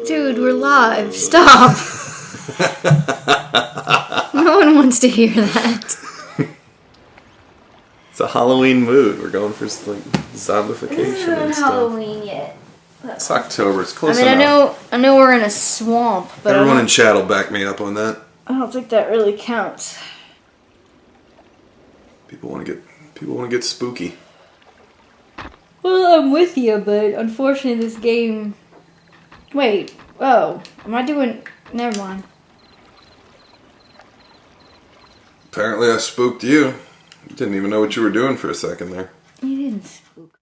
Dude, we're live. Stop. No one wants to hear that. It's a Halloween mood. We're going for like zombification It's not and stuff. Halloween yet. It's October. It's close I mean, enough. I know we're in a swamp, but Everyone in chat will back me up on that. I don't think that really counts. People want to get spooky. Well, I'm with you, but unfortunately, this game. Wait. Oh, am I doing? Never mind. Apparently, I spooked you. Didn't even know what you were doing for a second there. You didn't spook.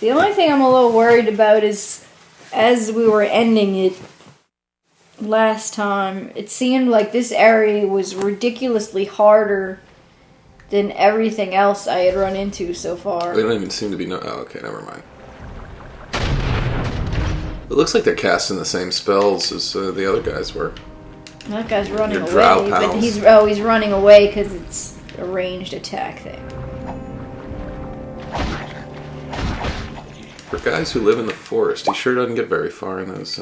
The only thing I'm a little worried about is, as we were ending it last time, it seemed like this area was ridiculously harder than everything else I had run into so far. They don't even seem to be... Oh, okay, never mind. It looks like they're casting the same spells as the other guys were. That guy's running Your drow away, but pals. he's running away because it's a ranged attack thing. For guys who live in the forest, he sure doesn't get very far in those...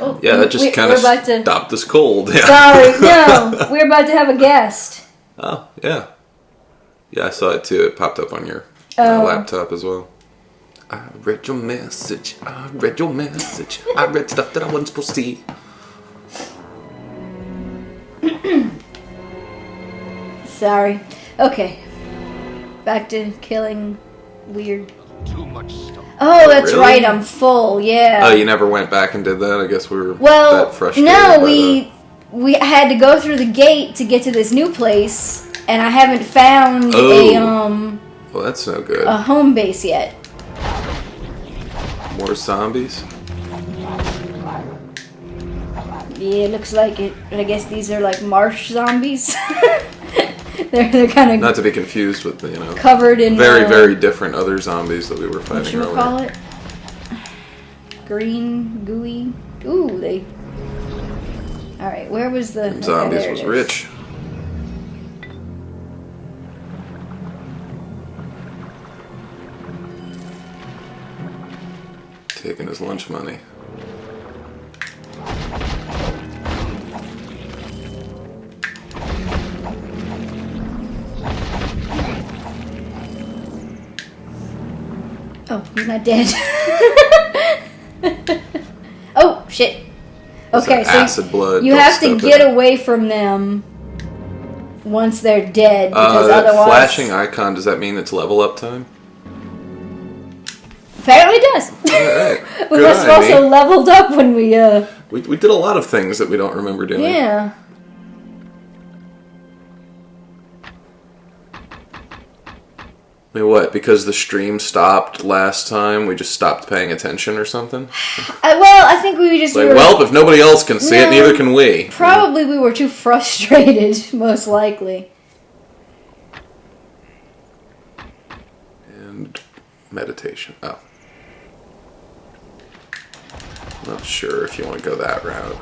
Oh, Yeah, that just kind of stopped this cold. Yeah. Sorry, no, we're about to have a guest. Oh, yeah. Yeah, I saw it too. It popped up on your laptop as well. I read your message. I read your message. I read stuff that I wasn't supposed to see. Sorry. Okay. Back to killing weird. Too much stuff. Oh, that's Really? right. I'm full. Yeah. Oh, you never went back and did that? I guess we were Well, that frustrated. no, by we had to go through the gate to get to this new place, and I haven't found Well, that's no good. a home base yet. More zombies? Yeah, it looks like it. I guess these are like marsh zombies. they're kind of Not to be confused with, covered in very different other zombies that we were what fighting you earlier. call it? Green, gooey. Ooh, they. All right, where was the Them zombies there it was is. rich. Taking his lunch money. Oh, he's not dead. Oh shit. That's Okay, that so acid blood. you Don't have to step get in. away from them once they're dead, because That otherwise. flashing icon, does that mean it's level up time? Apparently it does. Alright. We Good must have eye, also me. leveled up when we We did a lot of things that we don't remember doing. Yeah. I mean, what? Because the stream stopped last time, we just stopped paying attention or something? Well, I think we just Like, were. well, if nobody else can see it, No. neither can we. Probably we were too frustrated, most likely. And meditation. Oh. Not sure if you want to go that route.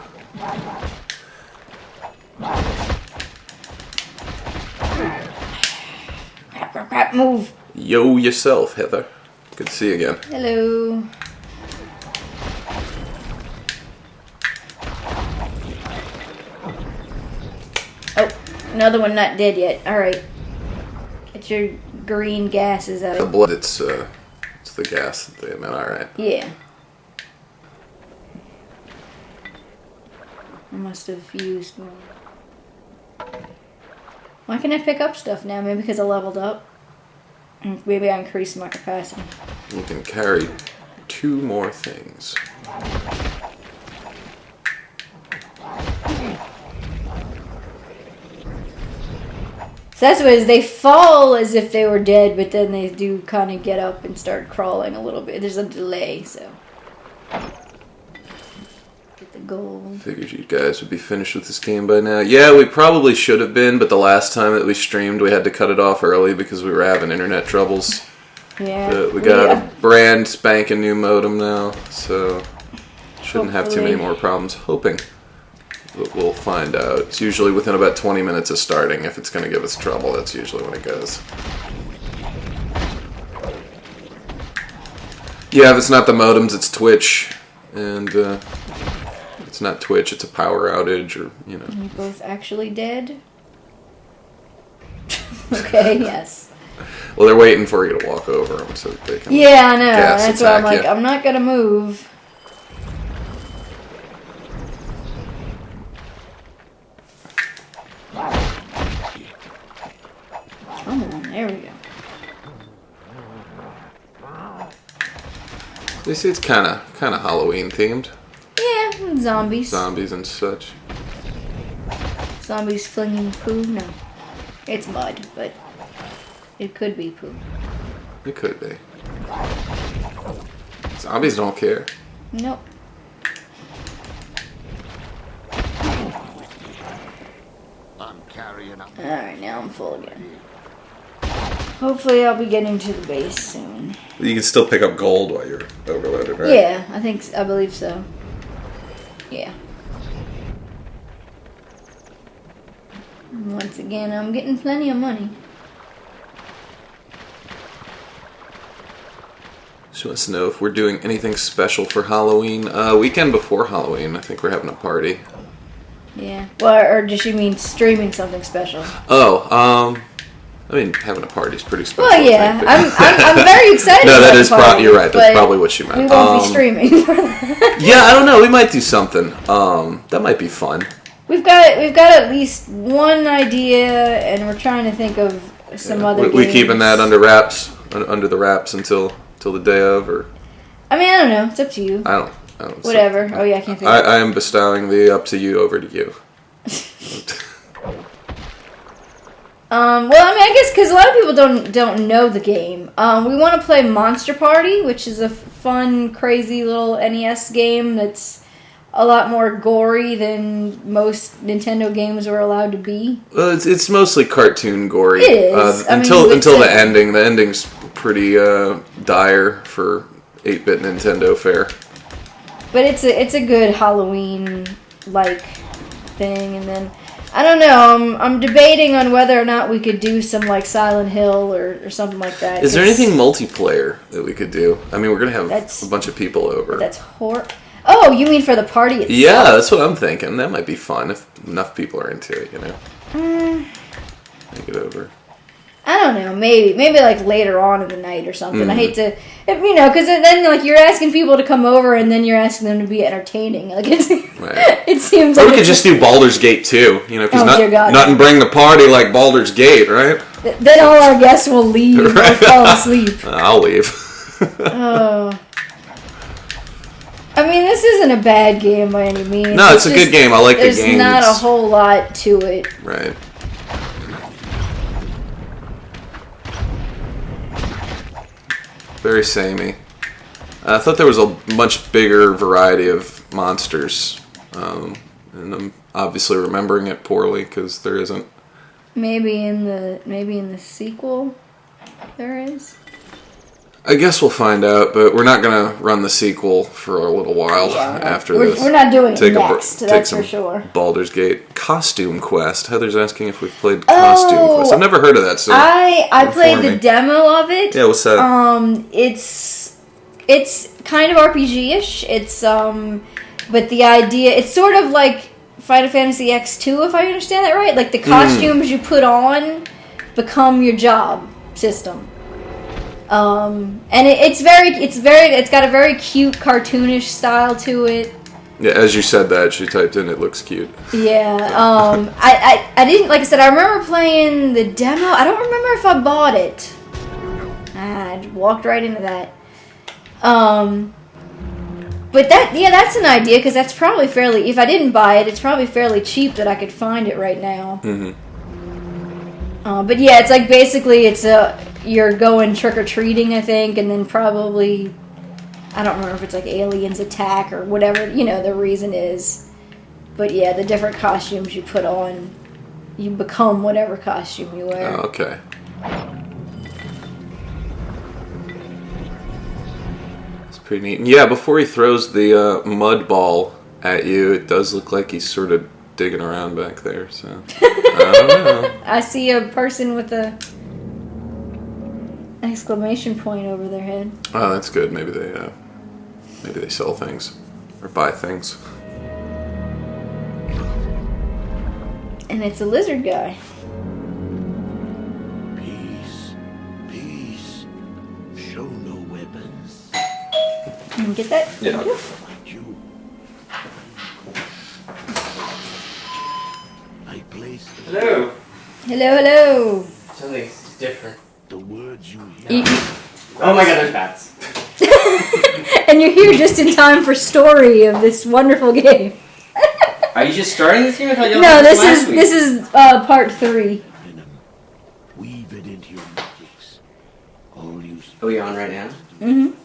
Crap, move. Yo yourself, Heather. Good to see you again. Hello. Oh, another one not dead yet. Alright. Get your green gases out The of blood, it's the gas that they meant. Alright. Yeah. I must have used more. Why can I pick up stuff now? Maybe because I leveled up? Maybe I increased my capacity. You can carry 2 more things. So that's what it is. They fall as if they were dead, but then they do kind of get up and start crawling a little bit. There's a delay, so. Get the gold. Figured you guys would be finished with this game by now. Yeah, we probably should have been, but the last time that we streamed, we had to cut it off early because we were having internet troubles. Yeah. We got a brand spanking new modem now, so shouldn't have too many Hopefully. more problems. Hoping. But we'll find out. It's usually within about 20 minutes of starting. If it's going to give us trouble, that's usually when it goes. Yeah, if it's not the modems, it's Twitch. And it's not Twitch, it's a power outage or, you know. Are you both actually dead? Okay, yes. Well, they're waiting for you to walk over them so that they can. Yeah, I know. That's why I'm like, I'm not going to move. Come on, there we go. They say it's kind of Halloween themed. Yeah, zombies. Zombies and such. Zombies flinging poo? No. It's mud, but it could be poo. It could be. Zombies don't care. Nope. Alright, now I'm full again. Hopefully I'll be getting to the base soon. You can still pick up gold while you're overloaded, right? Yeah, I believe so. Yeah. Once again, I'm getting plenty of money. She wants to know if we're doing anything special for Halloween. Weekend before Halloween, I think we're having a party. Yeah. Well, or does she mean streaming something special? Oh, I mean, having a party is pretty special. Well, yeah, I'm very excited. No, that about is the party, you're right. That's probably what she meant. We won't be streaming for that. Yeah, I don't know. We might do something. That might be fun. We've got at least one idea, and we're trying to think of some other. We keeping that under the wraps until the day of, or. I mean, I don't know. It's up to you. I don't. Whatever. Oh yeah, I can't think. I am bestowing the up to you over to you. Well, I mean, I guess because a lot of people don't know the game. We want to play Monster Party, which is a fun, crazy little NES game that's a lot more gory than most Nintendo games are allowed to be. Well, it's mostly cartoon gory. It is. Until the ending. The ending's pretty dire for 8-bit Nintendo fare. But it's a good Halloween like thing, and then. I don't know. I'm debating on whether or not we could do some like Silent Hill or something like that. Is there anything multiplayer that we could do? I mean, we're gonna have a bunch of people over. That's Oh, you mean for the party itself? Yeah, that's what I'm thinking. That might be fun if enough people are into it. You know. Make it over. I don't know. Maybe like later on in the night or something. I hate to, because then like you're asking people to come over and then you're asking them to be entertaining. Like it seems. Or like we could just do Baldur's Gate too. You know, because nothing bring the party like Baldur's Gate, right? Then all our guests will leave or fall asleep. I'll leave. Oh. I mean, this isn't a bad game by any means. No, it's a good game. I like the game. There's not a whole lot to it. Right. Very samey. I thought there was a much bigger variety of monsters, and I'm obviously remembering it poorly because there isn't. Maybe in the sequel, there is. I guess we'll find out, but we're not gonna run the sequel for a little while after this. We're not doing it next. That's for sure. Baldur's Gate Costume Quest. Heather's asking if we've played Costume Quest. I've never heard of that. So I played the demo of it. Yeah, what's that? It's kind of RPG-ish. It's but the idea it's sort of like Final Fantasy X2, if I understand that right. Like the costumes you put on become your job system. And it's got a very cute cartoonish style to it. Yeah, as you said that, she typed in, it looks cute. Yeah, I didn't, like I said, I remember playing the demo. I don't remember if I bought it. I walked right into that. But that's an idea, because that's probably fairly, if I didn't buy it, it's probably fairly cheap that I could find it right now. But yeah, it's like basically you're going trick-or-treating, I think, and then probably, I don't remember if it's like aliens attack or whatever, the reason is. But yeah, the different costumes you put on, you become whatever costume you wear. Oh, okay. It's pretty neat. And yeah, before he throws the mud ball at you, it does look like he's sort of digging around back there, so I don't know. I see a person with a exclamation point over their head. Oh, that's good. Maybe they sell things or buy things. And it's a lizard guy. Peace, peace. Show no weapons. You get that? Yeah. You. I placed Hello. Hello. Something's different. the words you You- hear. Oh my god, there's bats. and you're here just in time for story of this wonderful game. Are you just starting this game? I thought you No, all this last is week. this is part 3. Venom. Weave it into your magics. All you Are we on right now?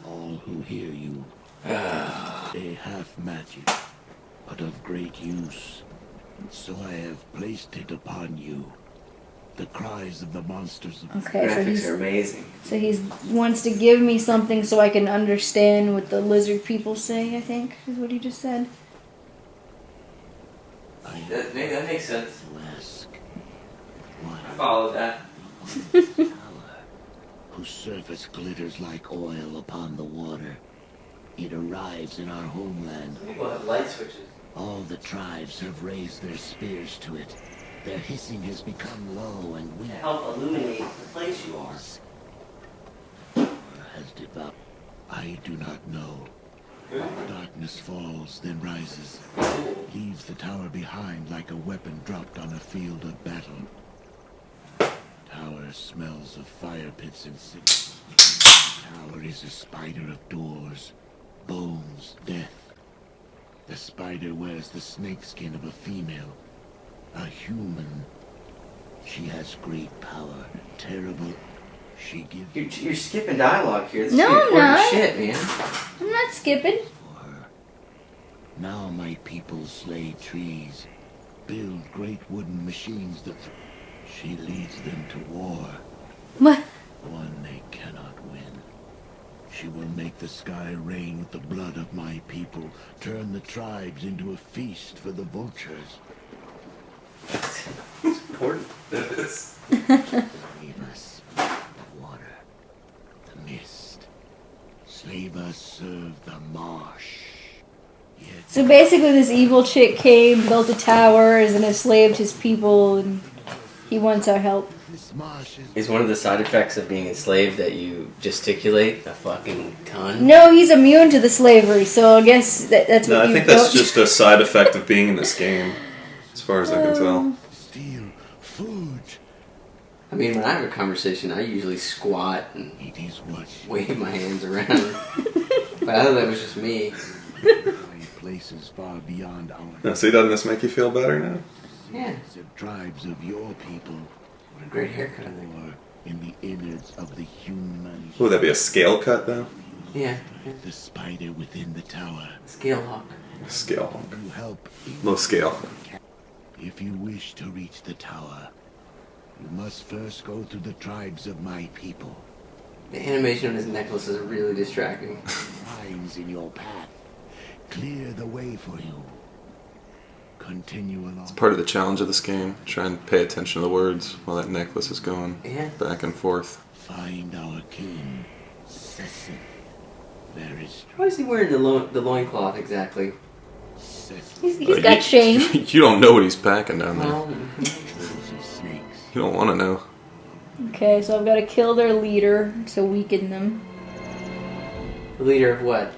all who hear you. They have magic, but of great use. So I have placed it upon you. The cries of the monsters of Okay, so Graphics are amazing. he wants to give me something so I can understand what the lizard people say, I think, is what he just said. That makes sense. to ask. I One followed that. power, whose surface glitters like oil upon the water. It arrives in our homeland. People have light switches. All the tribes have raised their spears to it. Their hissing has become low and To wind help illuminate the place you are. has devoured. I do not know. Darkness falls, then rises. Leaves the tower behind like a weapon dropped on a field of battle. Tower smells of fire pits and sick. Tower is a spider of doors, bones, death. The spider wears the snakeskin of a female, a human. She has great power, terrible. She gives You're skipping dialogue here. This No, is I'm important not. shit, man. I'm not skipping. for her. Now my people slay trees, build great wooden machines that she leads them to war. What? One they cannot win. She will make the sky rain with the blood of my people, turn the tribes into a feast for the vultures. It's important. It is. Slave us, the water, the mist. Slave us, serve the marsh. Yet So basically this evil chick came, built a tower, and enslaved his people, and he wants our help. this marsh is Is one of the side effects of being enslaved that you gesticulate a fucking ton? No, he's immune to the slavery, so I guess that's what No, I you think that's don't- just a side effect of being in this game, as far as I can tell. steel, food. I mean, when I have a conversation, I usually squat and It is what wave my hands around. But I thought that was just me. places far beyond our Now, see, doesn't this make you feel better now? Yeah. tribes of your people, What a great haircut. I think. or in the innards of the human. Would that be a scale cut, though? Yeah. The spider within the tower. Scale hawk. Scale hunk. You help Low scale. if you wish to reach the tower. You must first go through the tribes of my people. The animation on his necklace is really distracting. Lines in your path. Clear the way for you. Continue along. Part of the challenge of this game. Try and pay attention to the words while that necklace is going Yeah. back and forth. Find our king. Sessin. There is Why is he wearing the loincloth exactly? Sessin. He's got shame. You don't know what he's packing down there. Well, Those are snakes. You don't want to know. Okay, so I've got to kill their leader to weaken them. the leader of what?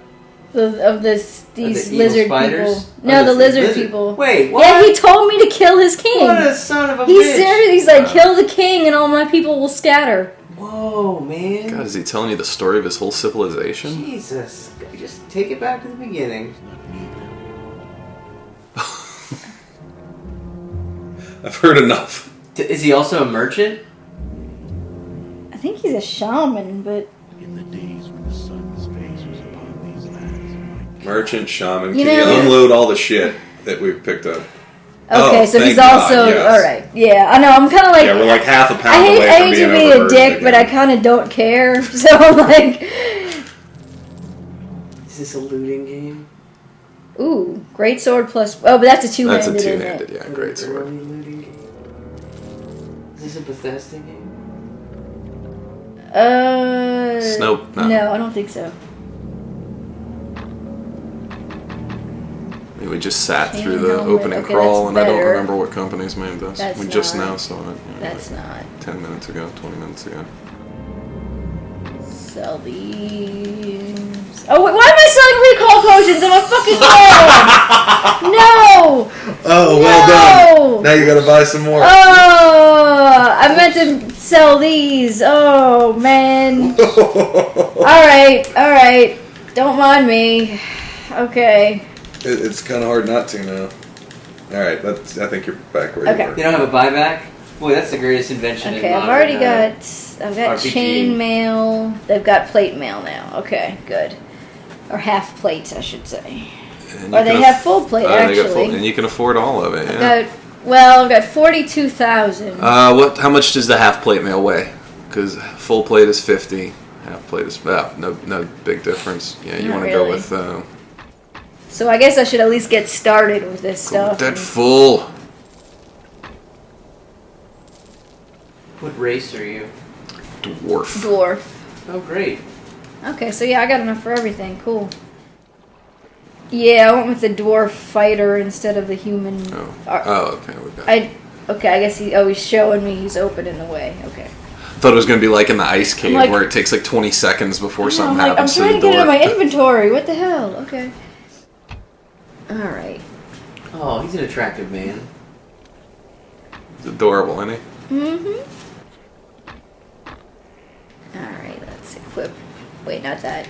Of these evil lizard spiders? people. No, Oh, the this lizard people. Wait, what? Yeah, he told me to kill his king. What a son of a He's bitch! serious. He's like, kill the king and all my people will scatter. Whoa, man! God, is he telling you the story of his whole civilization? Jesus, just take it back to the beginning. Not neither. I've heard enough. Is he also a merchant? I think he's a shaman, but In the days when the sun's face was upon these lands, Merchant, shaman. You Can you know- unload all the shit that we've picked up? okay. Oh, So he's thank God, also yes. all right. Yeah, I know. I'm kind of like Yeah, we're like half a pound I away hate from being to be a overburdened dick, but I again. kind of don't care. So I'm like, Is this a looting game? Ooh, great sword plus. Oh, but that's a two-handed. That's a isn't two-handed, it? yeah, great sword. Is this a Bethesda game? Nope, no. No, I don't think so. We just sat Chain through the helmet. opening Okay, crawl, that's and I don't better. remember what company's made this. That's We just not- now saw it. That's not. 10 minutes ago, 20 minutes ago. Sell these. Oh, wait, why am I selling recall potions? I'm a fucking no! Oh, well done. Now you gotta buy some more. Oh, I meant to sell these. Oh, man. Alright. Don't mind me. Okay. It's kind of hard not to now. Alright, I think you're back where Okay. you were. You don't have a buyback? Boy, that's the greatest invention Okay, in I've modern, already got RPG. chain mail. They've got plate mail now. Okay, good. Or half plate, I should say. And Or you they can have full plate, they got actually. and you can afford all of it, yeah. I've got 42,000. How much does the half plate mail weigh? Because full plate is 50, half plate is no big difference. Yeah, you Not want to go really. with So I guess I should at least get started with this stuff. that full. What race are you? Dwarf. Dwarf. Oh, great. Okay, so yeah, I got enough for everything. Cool. Yeah, I went with the dwarf fighter instead of the human. Okay, we got. I guess he's showing me he's opening the way. Okay. Thought it was gonna be like in the ice cave like- where it takes like 20 seconds before something I'm happens trying to to the get it door. in my inventory. What the hell? Okay. Alright. Oh, he's an attractive man. It's adorable, isn't he? Mm-hmm. Alright, let's equip. Wait, not that.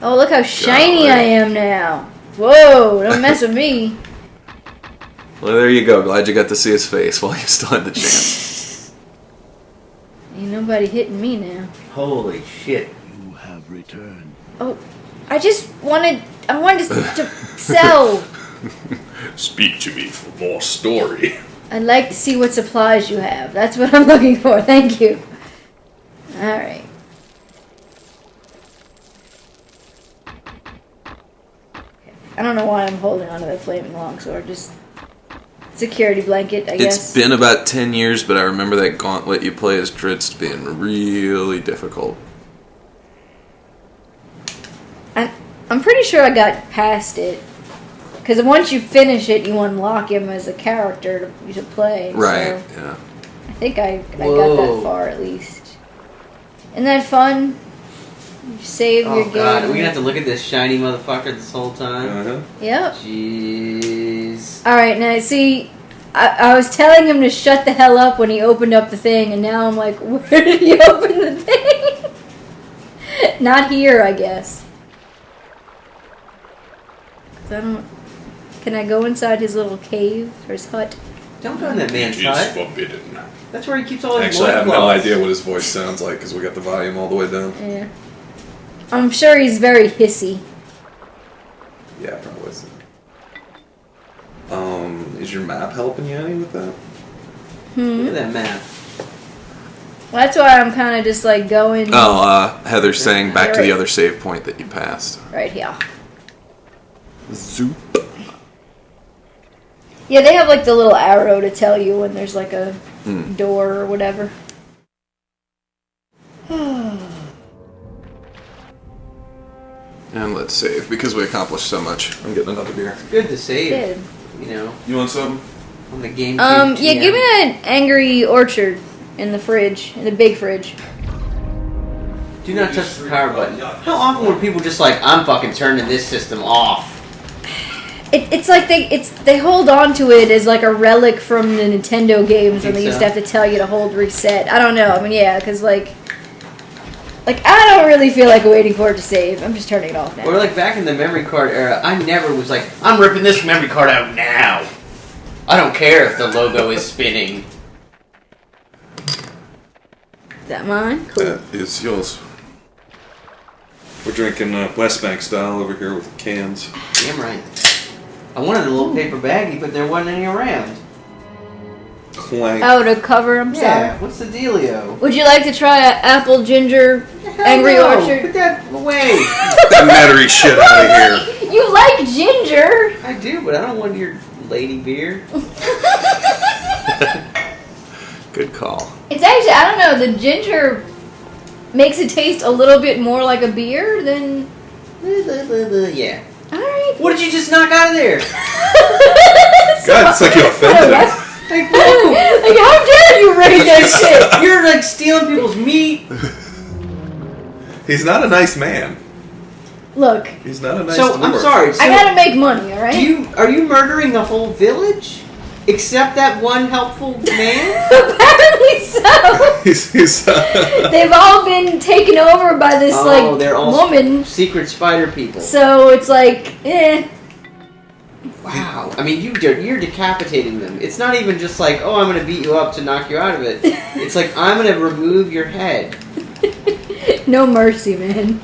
Oh, look how shiny I am now. Whoa, don't mess with me. Well, there you go. Glad you got to see his face while you still had the chance. Ain't nobody hitting me now. Holy shit. You have returned. Oh, I wanted to sell. Speak to me for more story. I'd like to see what supplies you have. That's what I'm looking for. Thank you. Alright. I don't know why I'm holding onto that flaming longsword. Just security blanket, I guess. It's been about 10 years, but I remember that gauntlet you play as Dritz being really difficult. I'm pretty sure I got past it. Because once you finish it, you unlock him as a character to play. Right, So yeah. I think I got Whoa. that far at least. Isn't that fun? You save your Oh game. god, are we gonna have to look at this shiny motherfucker this whole time? Uh-huh. Yep. Jeez. Alright, now see, I was telling him to shut the hell up when he opened up the thing, and now I'm like, where did he open the thing? Not here, I guess. 'Cause I don't... Can I go inside his little cave, or his hut? Don't go in that man's hut. forbidden. That's where he keeps all his Actually, I have no loincloths. idea what his voice sounds like because we got the volume all the way down. Yeah. I'm sure he's very hissy. Yeah, probably is. Is your map helping you any with that? Look at that map. Well, that's why I'm kind of just like going Heather's saying back to Right. the other save point that you passed. right here. Zoop. Yeah, they have like the little arrow to tell you when there's like a door or whatever. And let's save because we accomplished so much. I'm getting another beer. Good to save. Good. You know, You want some? on the game. Yeah, give me that angry orchard in the fridge, in the big fridge. Do not touch the power button. How often were people just like, I'm fucking turning this system off? It's like they hold on to it as like a relic from the Nintendo games when they used to have to tell you to hold reset. I don't know. I mean, yeah, because like I don't really feel like waiting for it to save. I'm just turning it off now. Or like back in the memory card era, I never was like, I'm ripping this memory card out now. I don't care if the logo is spinning. Is that mine? Cool. That is yours. We're drinking West Bank style over here with cans. Damn right. I wanted a little paper baggie, but there wasn't any around. Clank. Oh, to cover them. Yeah, what's the dealio? Would you like to try a apple ginger angry no, orchard? Put that away. That mattery shit out of here. You like ginger. I do, but I don't want your lady beer. Good call. It's actually, I don't know, the ginger makes it taste a little bit more like a beer than... Yeah. Alright. What did you just knock out of there? God, it's like you offended him. Like, whoa. Like, how dare you raid that shit? You're like stealing people's meat. He's not a nice man. Look. He's not a nice So, dwarf. I'm sorry. So I gotta make money, alright? Are you murdering the whole village? Except that one helpful man? Apparently so. He's They've all been taken over by this, they're all woman. secret spider people. So it's like, eh. Wow. I mean, you're decapitating them. It's not even just like, oh, I'm going to beat you up to knock you out of it. It's like, I'm going to remove your head. No mercy, man.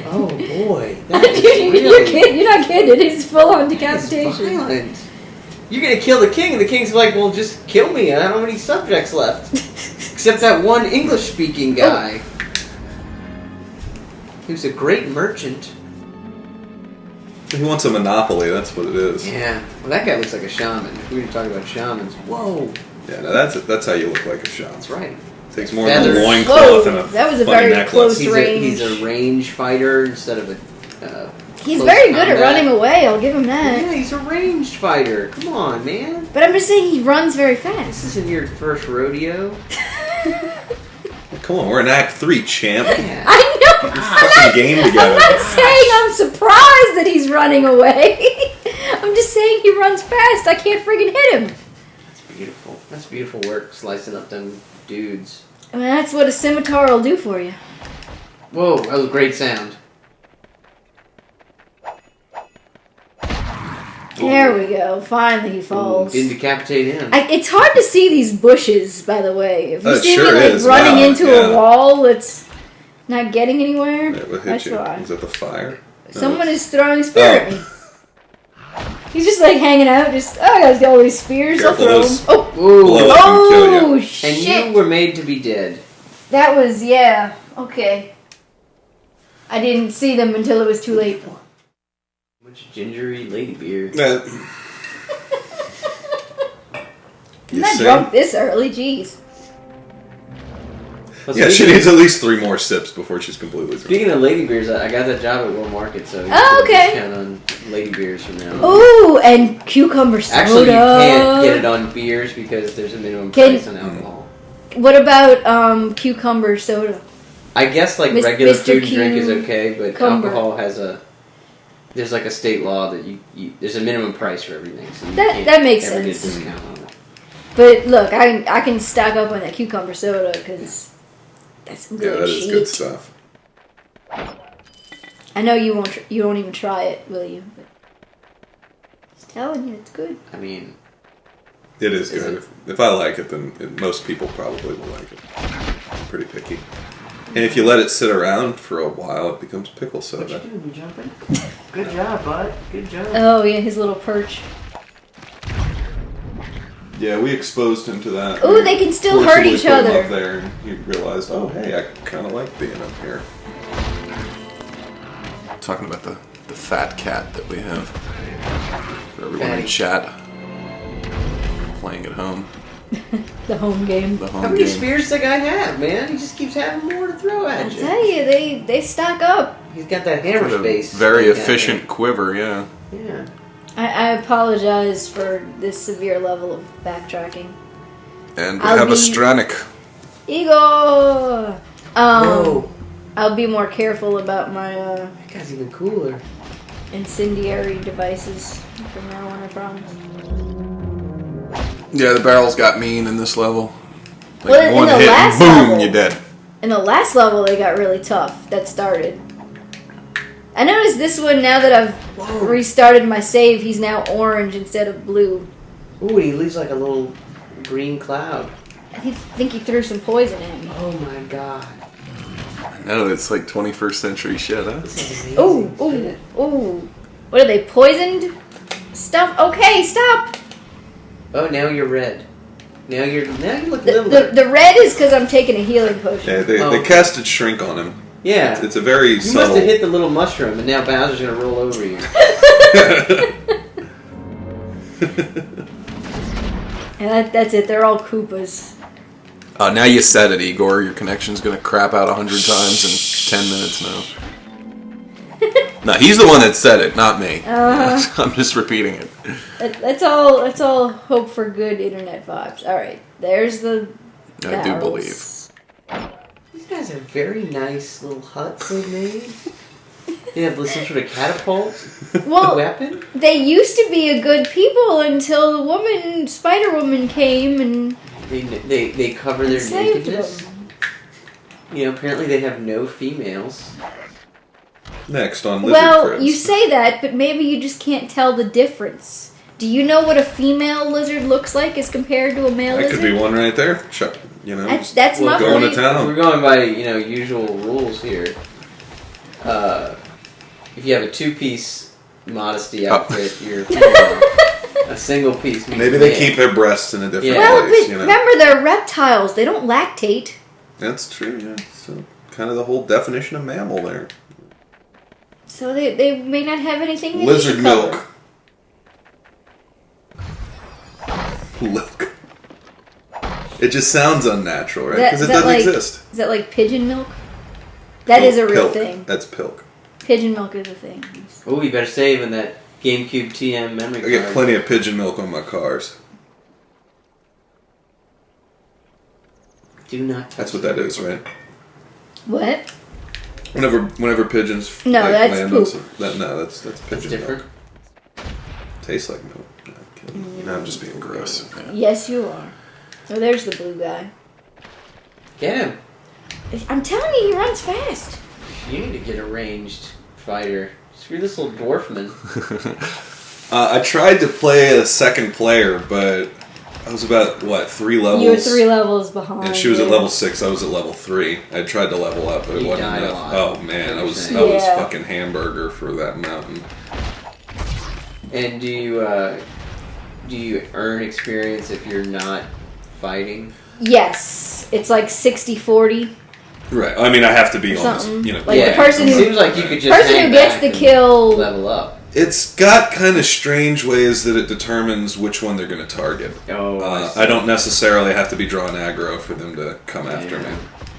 Oh, boy. That is really... You're not kidding. It's full-on decapitation. It's violent. You're going to kill the king, and the king's like, well, just kill me. I don't have any subjects left. Except that one English-speaking guy. Who's a great merchant. He wants a monopoly, that's what it is. Yeah. Well, that guy looks like a shaman. If we were to talk about shamans, whoa. Yeah, no, that's how you look like a shaman. That's right. Takes more than a Feathers. loincloth and a That was a funny very necklace. close range. He's a range fighter instead of a. He's close very good at combat. running away. I'll give him that. Yeah, he's a ranged fighter. Come on, man. But I'm just saying he runs very This fast. isn't your first rodeo. Come on, we're in Act 3, champ. Yeah. I know. Get your fucking game I'm together. not saying I'm surprised that he's running away. I'm just saying he runs fast. I can't friggin' hit him. That's beautiful. That's beautiful work, slicing up them dudes. I mean, that's what a scimitar will do for you. Whoa, that was a great sound. There we go. Finally he falls. Didn't decapitate him. It's hard to see these bushes, by the way. If you see sure me like is. running Wow, into yeah. a wall that's not getting anywhere, It would hit that's you. why. Is that the fire? No, Someone it's- is throwing a spear at me. He's just like hanging out, just, oh, I got all these spears, Careful, I'll throw those- them. Oh, Ooh. Blow up and kill you. oh And shit. you were made to be dead. That was, yeah, okay. I didn't see them until it was too late. Much gingery lady beer. I'm not drunk this early, jeez. Well, Yeah, she speaking- needs at least 3 more sips before she's completely through. Speaking of lady beers, I got that job at World Market, so you Oh, can okay. discount on lady beers from now on. Ooh, and cucumber soda. Actually, you can't get it on beers because there's a minimum price on alcohol. What about cucumber soda? I guess like Mis- regular Mr. food and drink is Q okay, but Cumber. alcohol has there's like a state law that you there's a minimum price for everything, so you That- can't that makes ever get a sense. discount on it. But look, I can stock up on that cucumber soda because that's some Yeah, good that is shit. good stuff. I know you won't. You won't even try it, will you? But just telling you, it's good. I mean, It is Is good. it? If I like it, then most people probably will like it. I'm pretty picky. And if you let it sit around for a while, it becomes pickle what you soda. doing? You jumping? Good job, bud. Good job. Oh yeah, his little perch. Yeah, we exposed him to that. Ooh, they can still hurt Forcibly each put him other. Up there, and he realized, oh hey, I kind of like being up here. Talking about the fat cat that we have for everyone in Fatty. chat playing at home. The home game. The How home many game. spears does that guy have, man? He just keeps having more to throw I at you. tell you, they stock up. He's got that hammer Got a space. very that he got efficient quiver, yeah. there. Yeah. I apologize for this severe level of backtracking. And we I'll have a be- Stranic. Igor. Whoa. I'll be more careful about my That guy's even cooler. incendiary devices from now on. I promise. Yeah, the barrels got mean in this level. Like Well, in one the hit last and boom, level- you're dead. In the last level, they got really tough. That started. I noticed this one, now that I've restarted my save, he's now orange instead of blue. Ooh, he leaves like a little green cloud. I think he threw some poison at me. Oh my god. No, it's like 21st century shit, huh? This is amazing. Ooh, ooh, shit. ooh. What are they, poisoned stuff? Okay, stop! Oh, now you're red. Now you look The littler. red is because I'm taking a healing potion. Yeah, they Oh. casted Shrink on him. Yeah. It's a very You subtle... must have hit the little mushroom, and now Bowser's gonna roll over you. And that's it. They're all Koopas. Now you said it, Igor. Your connection's gonna crap out 100 times in 10 minutes now. No, he's the one that said it, not me. I'm just repeating it. Let's all hope for good internet vibes. All right, there's the. I do believe. These guys are very nice little huts they made. They have some sort of catapult. Well, weapon. They used to be a good people until the Spider Woman came and. They cover their nakedness. Them. You know, apparently they have no females. Next on Lizard Well, Cribs. you say that, but maybe you just can't tell the difference. Do you know what a female lizard looks like as compared to a male That lizard? could be one right there. You know, That's my going point. to town. We're going by usual rules here. If you have a two-piece modesty outfit, you're female. A single piece. Maybe they keep their breasts in a different Well, place. but remember they're reptiles. They don't lactate. That's true. Yeah, so kind of the whole definition of mammal there. So they may not have anything. They Lizard need to cover. milk. Milk. It just sounds unnatural, right? Because it doesn't exist. Is that like pigeon milk? That is a real Pilk. thing. That's pilk. Pigeon milk is a thing. Oh, you better save in that GameCube TM memory card. I get plenty of pigeon milk on my cars. Do not touch That's what that is, right? What? Whenever pigeons No, that's land poop. on some, that's pigeon That's different. milk. Tastes like milk. No, I'm kidding. No, I'm just being gross. Yeah. Yes, you are. Oh, there's the blue guy. Get him. I'm telling you, he runs fast. You need to get a ranged fighter. Screw this little dwarfman. I tried to play a second player, but I was about, 3 levels? You were 3 levels behind. And she was at level 6, I was at level 3. I tried to level up, but it You wasn't died a enough. lot. Oh man, I was Yeah. fucking hamburger for that mountain. And do you earn experience if you're not fighting? Yes. It's like 60-40. Right. I mean, I have to be on this, Something. you know. Like the person it who- seems like you could just Person hang who gets back the and kill. level up. It's got kind of strange ways that it determines which one they're going to target. Oh, I don't necessarily have to be drawing aggro for them to come after me.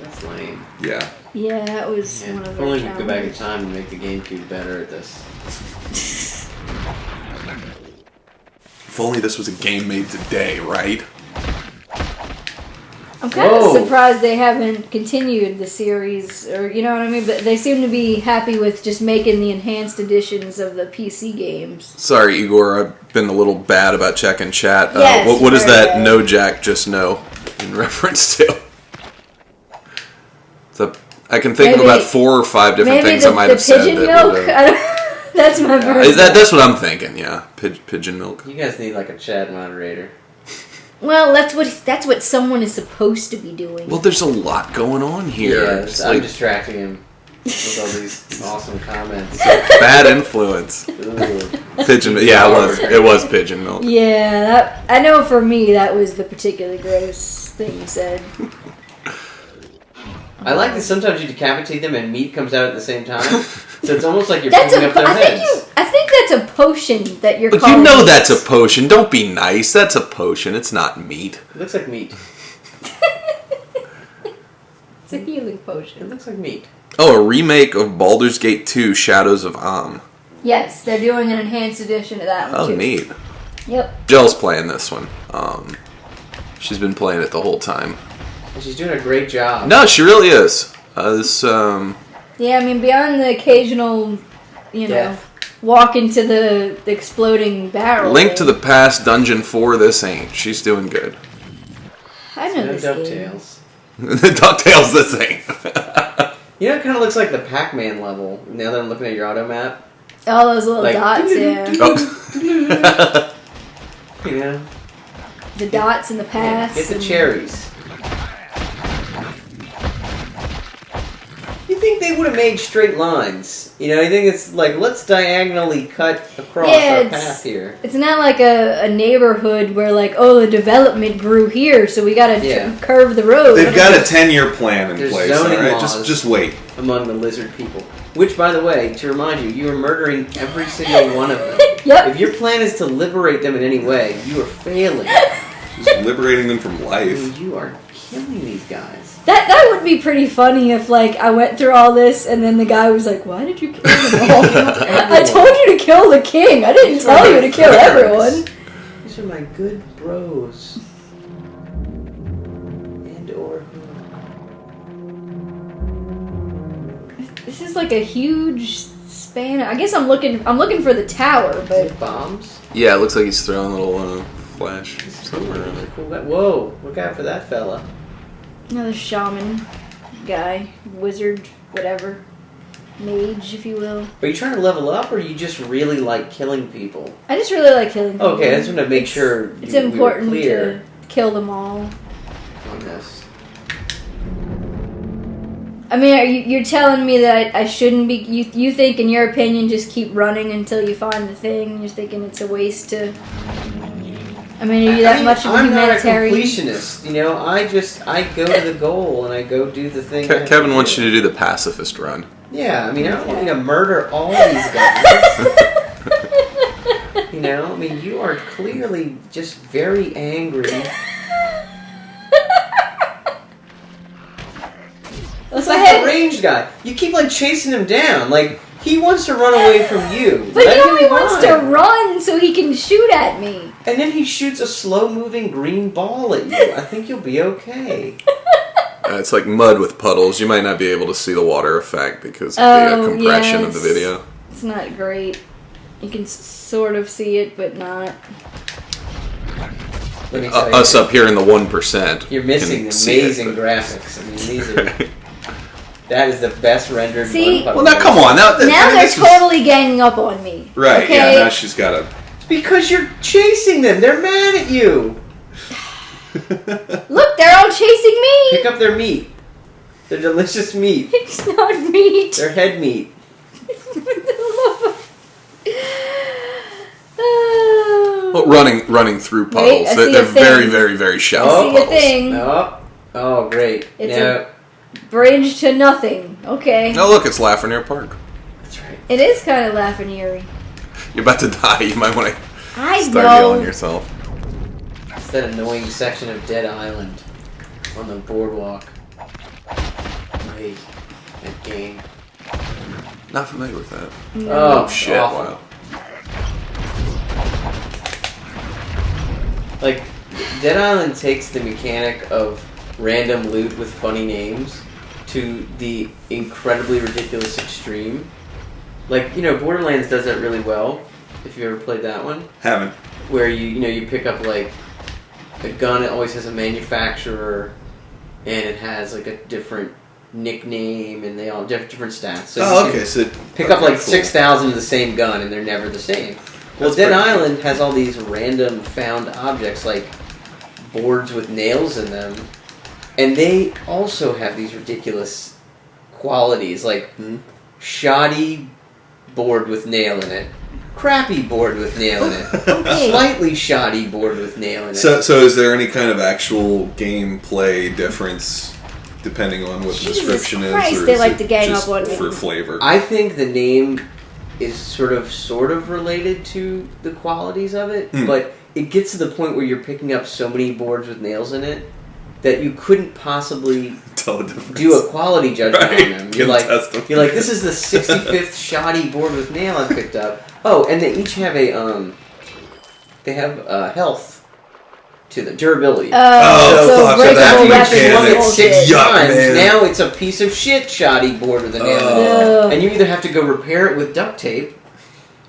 That's lame. Yeah. Yeah, that was Yeah. one of If the only we could go back in challenges. time and make the GameCube better at this. If only this was a game made today, right? I'm kind of Whoa. surprised they haven't continued the series, or you know what I mean. But they seem to be happy with just making the enhanced editions of the PC games. Sorry, Igor, I've been a little bad about checking chat. Yes, what does very that bad. no Jack just know in reference to? I can think of Maybe- about 4 or 5 different Maybe things the I might have said. pigeon that milk. would, I don't- that's my version. that's what I'm thinking. Yeah, pigeon milk. You guys need like a chat moderator. Well, that's what someone is supposed to be doing. Well, there's a lot going on here. Yeah, It's I'm like distracting him with all these awesome comments. bad influence. Ooh. Pigeon. Yeah, it was pigeon milk. Yeah, I know for me that was the particularly gross thing you said. I like that sometimes you decapitate them and meat comes out at the same time. So it's almost like you're That's picking up their heads. I think that's a potion that you're But calling. you know meat. that's a potion. Don't be nice. That's a potion. It's not meat. It looks like meat. It's a healing It potion. looks like meat. Oh, a remake of Baldur's Gate 2: Shadows of Am. Yes, they're doing an enhanced edition of that one Oh, too. neat. Yep. Jill's playing this one. She's been playing it the whole time. And she's doing a great job. No, she really is. Yeah, I mean beyond the occasional, Death. walk into the exploding barrel. Link to the Past, Dungeon 4, this ain't. She's doing good. I know No this game. DuckTales. DuckTales, this ain't. You know, it kind of looks like the Pac-Man level. Now that I'm looking at your auto map. All those little Like- dots, yeah. Oh. You know? The dots and the Yeah, paths. get the and- cherries. You think they they would have made straight lines. You know, I think it's like, let's diagonally cut across our path here. It's not like a neighborhood where, like, oh, the development grew here, so we gotta curve the road. They've got a 10-year plan in place, zoning alright? laws Just wait. Among the lizard people. Which, by the way, to remind you, you are murdering every single one of them. Yep. If your plan is to liberate them in any way, you are failing. Just liberating them from I life. mean, you are killing these guys. That would be pretty funny if, like, I went through all this and then the guy was like, why did you kill them all? I told you to kill the king. I didn't tell you to kill everyone. These are my good bros. And or This is like a huge span. I guess I'm looking for the tower, but bombs? Yeah, it looks like he's throwing a little flash somewhere around there. Cool. Whoa, look out for that fella. another shaman guy, wizard, whatever. Mage, if you will. Are you trying to level up, or you just really like killing people? I just really like killing people. Okay, I just want to make sure it's important we were clear to kill them all. on this. I mean, you're telling me that I shouldn't be... You think, in your opinion, just keep running until you find the thing? You're thinking it's a waste to... I mean, are you that much of a humanitarian? I'm not a completionist. You know, I go to the goal and I go do the thing. Kevin wants you to do the pacifist run. Yeah, I mean, I don't want you to murder all these guys. You know, I mean, you are clearly just very angry. It's like a ranged guy. You keep like chasing him down. Like he wants to run away from you. But he only wants to run so he can shoot at me. And then he shoots a slow-moving green ball at you. I think you'll be okay. It's like mud with puddles. You might not be able to see the water effect because of the compression of the video. It's not great. You can sort of see it, but not. Let me tell you, us up here in the 1%. You're missing amazing graphics. I mean, these are... That is the best rendered one. Well, now come on. Now they're totally ganging up on me. Right, okay? yeah, now she's got a... It's because you're chasing them. They're mad at you. Look, they're all chasing me. Pick up their meat. Their delicious meat. It's not meat. Their head meat. Well, running through puddles. Wait, they're very, very, very shallow puddles. I see a thing. Oh, great. It's a bridge to nothing. Okay. Oh, look, it's Lafreniere Park. That's right. It is kind of Lafreniere. You're about to die. You might want to start yelling yourself. It's that annoying section of Dead Island on the boardwalk. Great. That game. Not familiar with that. No. Oh, shit. Awful. Wow. Like, Dead Island takes the mechanic of random loot with funny names to the incredibly ridiculous extreme. Like, you know, Borderlands does that really well, if you ever played that one. Haven't. Where you pick up, like, a gun that always has a manufacturer, and it has, like, a different nickname, and they all have different stats. So so... Pick up, like, 6,000 of the same gun, and they're never the same. Well, Dead Island has all these random found objects, like boards with nails in them, and they also have these ridiculous qualities, like shoddy board with nail in it, crappy board with nail in it, slightly shoddy board with nail in it. So is there any kind of actual gameplay difference depending on what the description Christ, is, or they is like it to gang just up on me. for flavor? I think the name is sort of related to the qualities of it, but it gets to the point where you're picking up so many boards with nails in it that you couldn't possibly do a quality judgment on them. You're like, this is the 65th shoddy board with nail I picked up. Oh, and they each have they have health to the durability. So breakable weapons. 6 times. Now it's a piece of shit shoddy board with a nail in it. And you either have to go repair it with duct tape,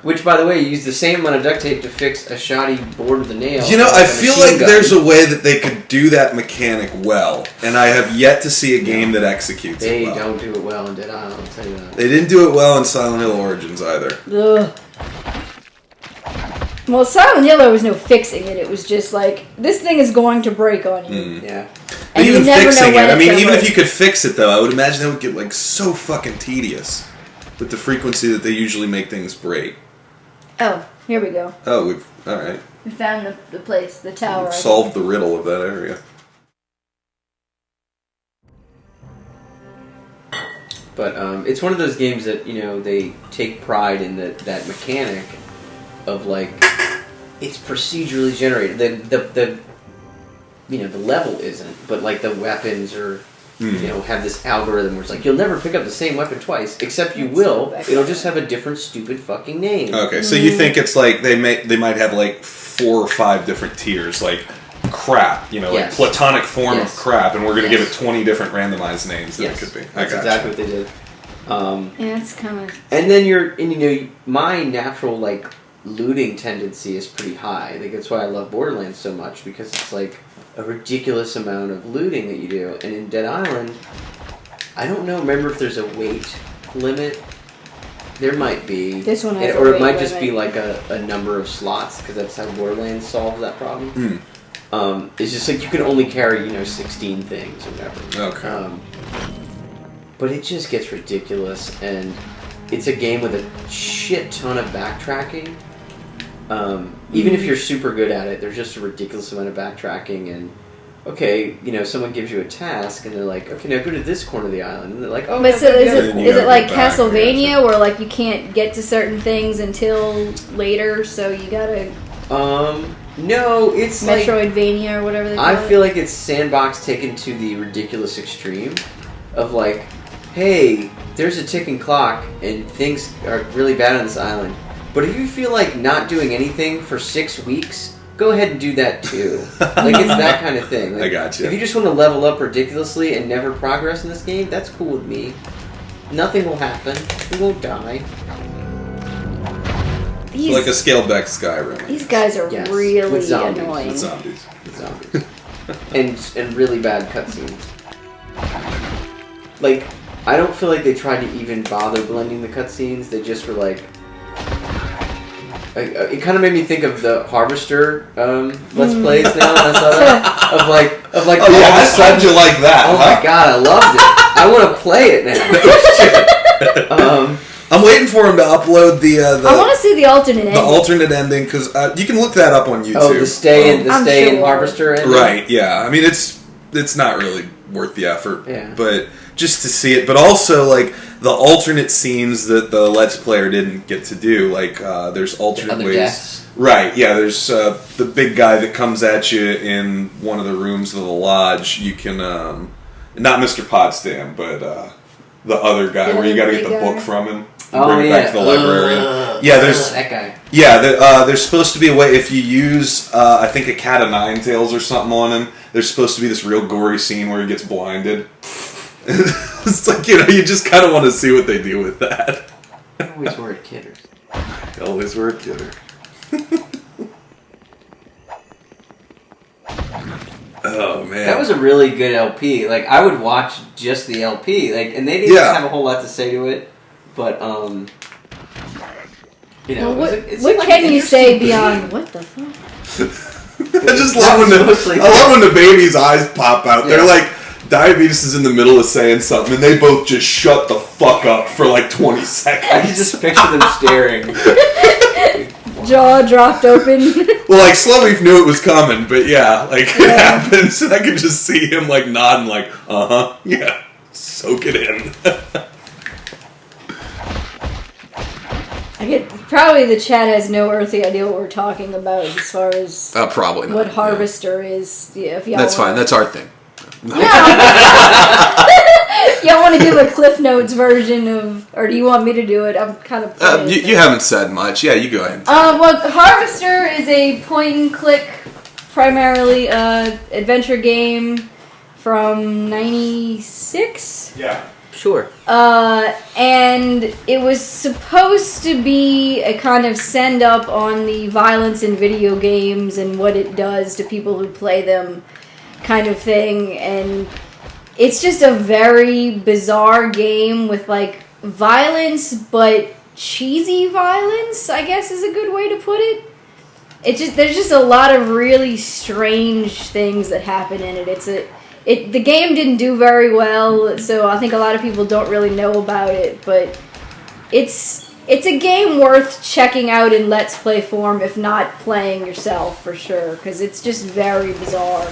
which, by the way, you use the same amount of duct tape to fix a shoddy board with a nail. You know, I feel like there's a way that they could do that mechanic well, and I have yet to see a game that executes it well. They don't do it well in Dead Island, I'll tell you that. They didn't do it well in Silent Hill Origins either. Ugh. Well, Silent Hill, there was no fixing it. It was just like, this thing is going to break on you. Yeah. And even you never know fixing it, when I mean, it's even over. if you could fix it, though, I would imagine that would get, like, so fucking tedious with the frequency that they usually make things break. Oh, here we go. Oh, alright. We found the place, the tower. We've solved the riddle of that area. But it's one of those games that, you know, they take pride in that mechanic of, like, it's procedurally generated. The you know, the level isn't, but, like, the weapons are, you know, have this algorithm where it's like, you'll never pick up the same weapon twice, except you will. It'll just have a different stupid fucking name. Okay, so you think it's like they might have, like, 4 or 5 different tiers, like crap, you know, like platonic form of crap, and we're going to give it 20 different randomized names that it could be. That's exactly what they did. Yeah, it's kind of... And then you know, my natural, like, looting tendency is pretty high. I think that's why I love Borderlands so much, because it's, like, a ridiculous amount of looting that you do. And in Dead Island, I don't know, remember if there's a weight limit? There might be. This one has or a it weight might just limit. be like a number of slots, because that's how Borderlands solves that problem. It's just like you can only carry, you know, 16 things or whatever. Okay. But it just gets ridiculous, and it's a game with a shit ton of backtracking. Even if you're super good at it, there's just a ridiculous amount of backtracking, and okay, you know, someone gives you a task, and they're like, okay, now go to this corner of the island, and they're like, oh, But now so go to the is other it corner. is it like back, Castlevania, where like you can't get to certain things until later, so you gotta No, it's like Metroidvania or whatever they call I it? feel like it's Sandbox taken to the ridiculous extreme of like, hey, there's a ticking clock and things are really bad on this island. But if you feel like not doing anything for 6 weeks, go ahead and do that too. Like, it's that kind of thing. Like, I gotcha. If you just want to level up ridiculously and never progress in this game, that's cool with me. Nothing will happen. You won't die. Like a scaled back Skyrim. These guys are Yes, really with zombies. annoying. With zombies. Zombies. and really bad cutscenes. Like, I don't feel like they tried to even bother blending the cutscenes. They just were like... it kind of made me think of the Harvester Let's Plays now. And I saw that. Of like Oh yeah, how'd you like that? Oh my god, I loved it. I want to play it now. I'm waiting for him to upload the I want to see the alternate ending. alternate ending, because you can look that up on YouTube. Oh, the stay in sure. Harvester ending? Right, yeah. I mean, it's not really worth the effort. Yeah. But just to see it. But also, like, the alternate scenes that the Let's Player didn't get to do. Like, there's alternate Other ways. deaths. Right, yeah. There's the big guy that comes at you in one of the rooms of the lodge. You can, not Mr. Potsdam, but the other guy where you got to get the big guy. book from him. Oh, Bring it back to the librarian. Yeah, there's that guy. Yeah, there's supposed to be a way if you use I think a cat of nine tails or something on him. There's supposed to be this real gory scene where he gets blinded. It's like, you know, you just kind of want to see what they do with that. Always word kidders. Always were a kidder. Oh man, That was a really good LP. Like, I would watch just the LP. Like, and they didn't have a whole lot to say to it, but you know, Well, it's what like can an you say interesting beyond game. what the fuck? I just love when the baby's eyes pop out. They're like, Diabetes is in the middle of saying something, and they both just shut the fuck up for like 20 seconds. I can just picture them staring. Jaw dropped open. Well, like, Slowleaf knew it was coming, but yeah, like, it happens, and I could just see him, like, nodding, like, uh-huh, yeah, soak it in. Probably the chat has no earthly idea what we're talking about as far as Probably not. what Harvester is. Yeah, if y'all That's fine. That's our thing. Y'all want to give a Cliff Notes version of, or do you want me to do it? I'm kind of. You haven't said much. Yeah, you go ahead. Well, Harvester is a point-and-click, primarily adventure game from '96. Yeah. Sure. And it was supposed to be a kind of send-up on the violence in video games and what it does to people who play them kind of thing. And it's just a very bizarre game with, like, violence, but cheesy violence, I guess is a good way to put it. There's just a lot of really strange things that happen in it. The game didn't do very well, so I think a lot of people don't really know about it, but it's a game worth checking out in Let's Play form, if not playing yourself, for sure, because it's just very bizarre.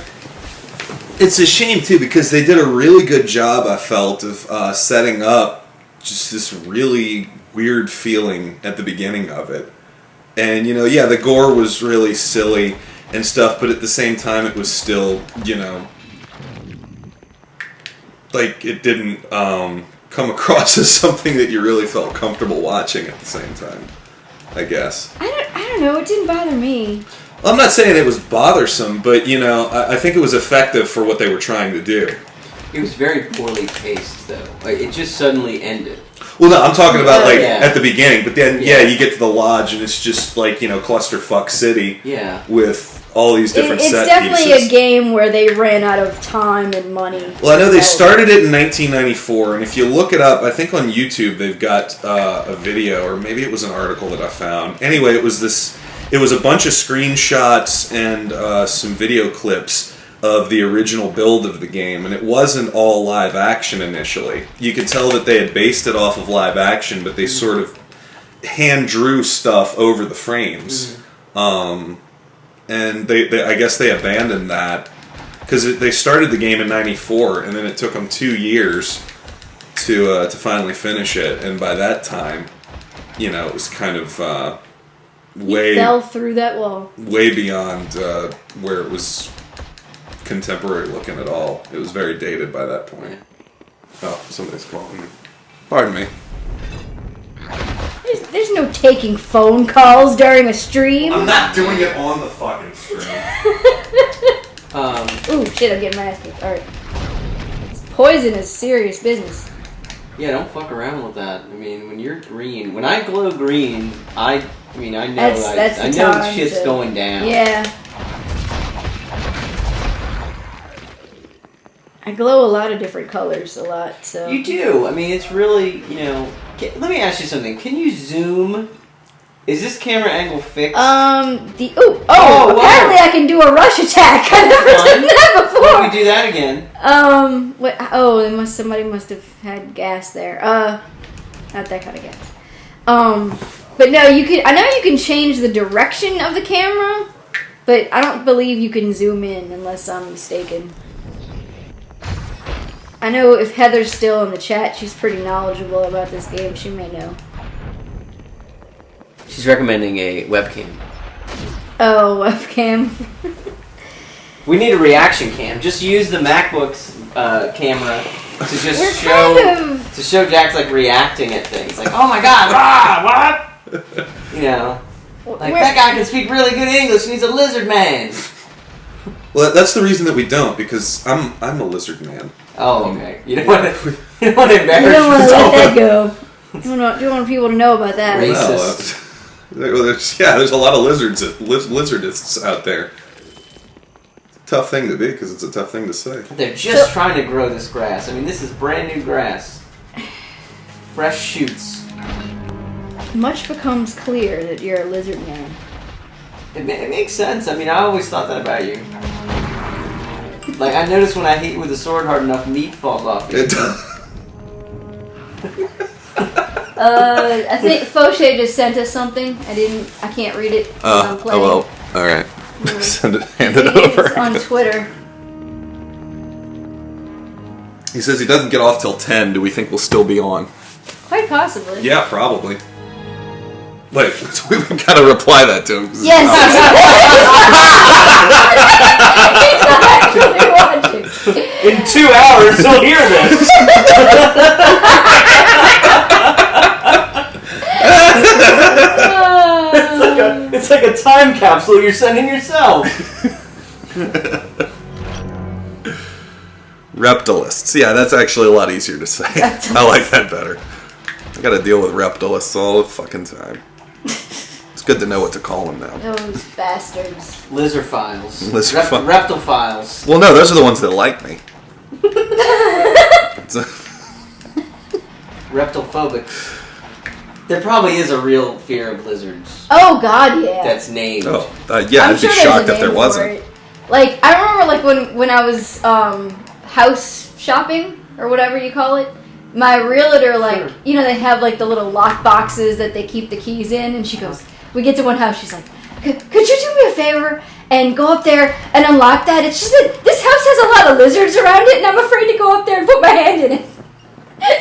It's a shame, too, because they did a really good job, I felt, of setting up just this really weird feeling at the beginning of it. And, you know, yeah, the gore was really silly and stuff, but at the same time it was still, you know, like it didn't come across as something that you really felt comfortable watching at the same time, I guess. I don't know, it didn't bother me. I'm not saying it was bothersome, but, you know, I think it was effective for what they were trying to do. It was very poorly paced, though. Like, it just suddenly ended. Well, no, I'm talking about, like, Yeah. at the beginning, but then, yeah, you get to the lodge, and it's just, like, you know, clusterfuck city with all these different set pieces. It's definitely a game where they ran out of time and money. Well, I know they started it in 1994, and if you look it up, I think on YouTube they've got a video, or maybe it was an article that I found. Anyway, it was a bunch of screenshots and some video clips of the original build of the game, and it wasn't all live action initially. You could tell that they had based it off of live action, but they sort of hand drew stuff over the frames. And they I guess they abandoned that because they started the game in '94, and then it took them 2 years to finally finish it. And by that time, you know, it was kind of way fell through that wall, way beyond where it was contemporary looking at all. It was very dated by that point. Oh, somebody's calling me. Pardon me. There's no taking phone calls during a stream. I'm not doing it on the fucking stream. Ooh, shit, I'm getting my ass kicked. Alright. Poison is serious business. Yeah, don't fuck around with that. I mean, when you're green, when I glow green, I know that's shit's going down. Yeah. I glow a lot of different colors, a lot, so... You do. I mean, it's really, you know... let me ask you something. Can you zoom? Is this camera angle fixed? Apparently wow. I can do a rush attack. I never done that before. Can we do that again? What? Oh, somebody must have had gas there. Not that kind of gas. But no, I know you can change the direction of the camera, but I don't believe you can zoom in unless I'm mistaken. I know if Heather's still in the chat, she's pretty knowledgeable about this game. She may know. She's recommending a webcam. Oh, webcam. We need a reaction cam. Just use the MacBook's camera to just show Jack's like reacting at things. Like, oh my god, what? You know, like that guy can speak really good English and he's a lizard man. Well, that's the reason that we don't, because I'm a lizard man. Oh, okay. You don't want to embarrass yourself. You don't want to let that go. You don't want people to know about that. Racist. There's a lot of lizardists out there. Tough thing to be, because it's a tough thing to say. They're just trying to grow this grass. I mean, this is brand new grass. Fresh shoots. Much becomes clear that you're a lizard man. It makes sense. I mean, I always thought that about you. Like, I noticed when I hit you with a sword hard enough, meat falls off you. It does. I think Fauché just sent us something. I can't read it. I'm playing. Oh well. Alright. Hand it over. It's on Twitter. He says he doesn't get off till 10. Do we think we'll still be on? Quite possibly. Yeah, probably. Wait, We've got to reply that to him. Yes. He's not actually watching. In 2 hours, he'll hear this. It's like a time capsule you're sending yourself. Reptilists. Yeah, that's actually a lot easier to say. I like that better. I gotta deal with reptilists all the fucking time. It's good to know what to call them now. Those bastards. Lizardophiles. Lizardophiles. Reptophiles. Well, no, those are the ones that like me. Reptophobic. There probably is a real fear of lizards. Oh God, yeah. That's named. Yeah, I'm I'd be sure shocked there's a if there name wasn't. for it. Like, I remember, like, when I was house shopping or whatever you call it, my realtor, like, you know, they have like the little lock boxes that they keep the keys in, and she goes, we get to one house, she's like, could you do me a favor and go up there and unlock that? It's just that this house has a lot of lizards around it, and I'm afraid to go up there and put my hand in it.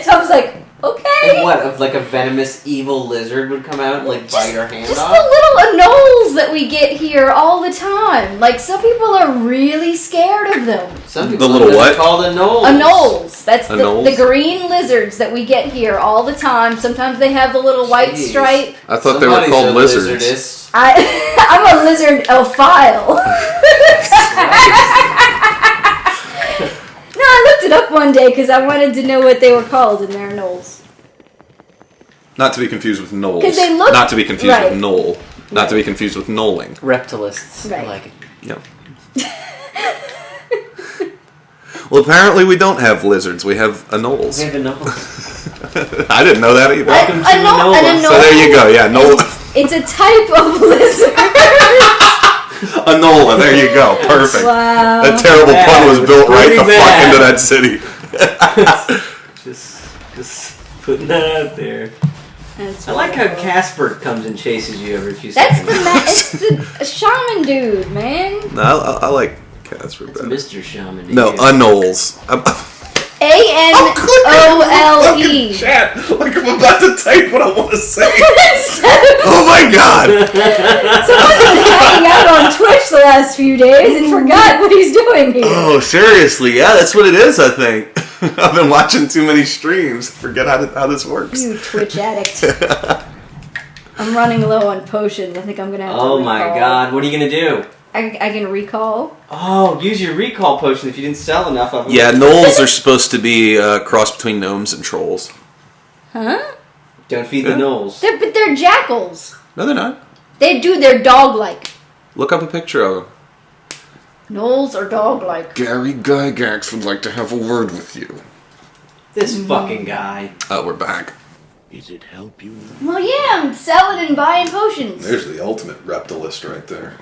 So I was like, okay. And what, if like a venomous evil lizard would come out and like bite our hand just off? the little anoles that we get here all the time. Like, some people are really scared of them. Some people The little what? called anoles. Anoles. That's Anoles? the green lizards that we get here all the time. Sometimes they have the little white Jeez. stripe. I thought they were Somebody's called a lizards. lizardist. I'm a lizardophile. No, I looked it up one day because I wanted to know what they were called, and they're anoles. Not to be confused with gnolls. 'Cause they look- Not to be confused right. with knoll. Not to be confused with knolling. Reptilists. Right. I like it. Yep. Well, apparently we don't have lizards. We have anoles. We have anoles. I didn't know that either. Welcome to An Noel. So there you go. Yeah, knoll. It's a type of lizard. Anola. There you go. Perfect. Wow. That terrible Bad. pun was built right Pretty the fuck bad. into that city. Just putting that out there. That's I like how wonderful. Casper comes and chases you every few That's seconds. it's the shaman dude, man. No, I like Casper It's better. Mr. Shaman. to No, you. anoles. ANOLE. Chat, like I'm about to type what I want to say. Oh my god! Someone's been hanging out on Twitch the last few days and forgot what he's doing here. Oh, seriously? Yeah, that's what it is, I think. I've been watching too many streams. Forget how this works. You Twitch addict. I'm running low on potions. I think I'm gonna have to Oh recall. my god, what are you gonna do? I can recall. Oh, use your recall potion if you didn't sell enough of them. Yeah, gnolls are supposed to be a cross between gnomes and trolls. Huh? Don't feed the Yeah. gnolls. But they're jackals. No, they're not. They're dog-like. Look up a picture of them. Gnolls are dog-like. Gary Gygax would like to have a word with you. This fucking guy. Oh, we're back. Is it help you? Well, yeah, I'm selling and buying potions. There's the ultimate reptilist right there.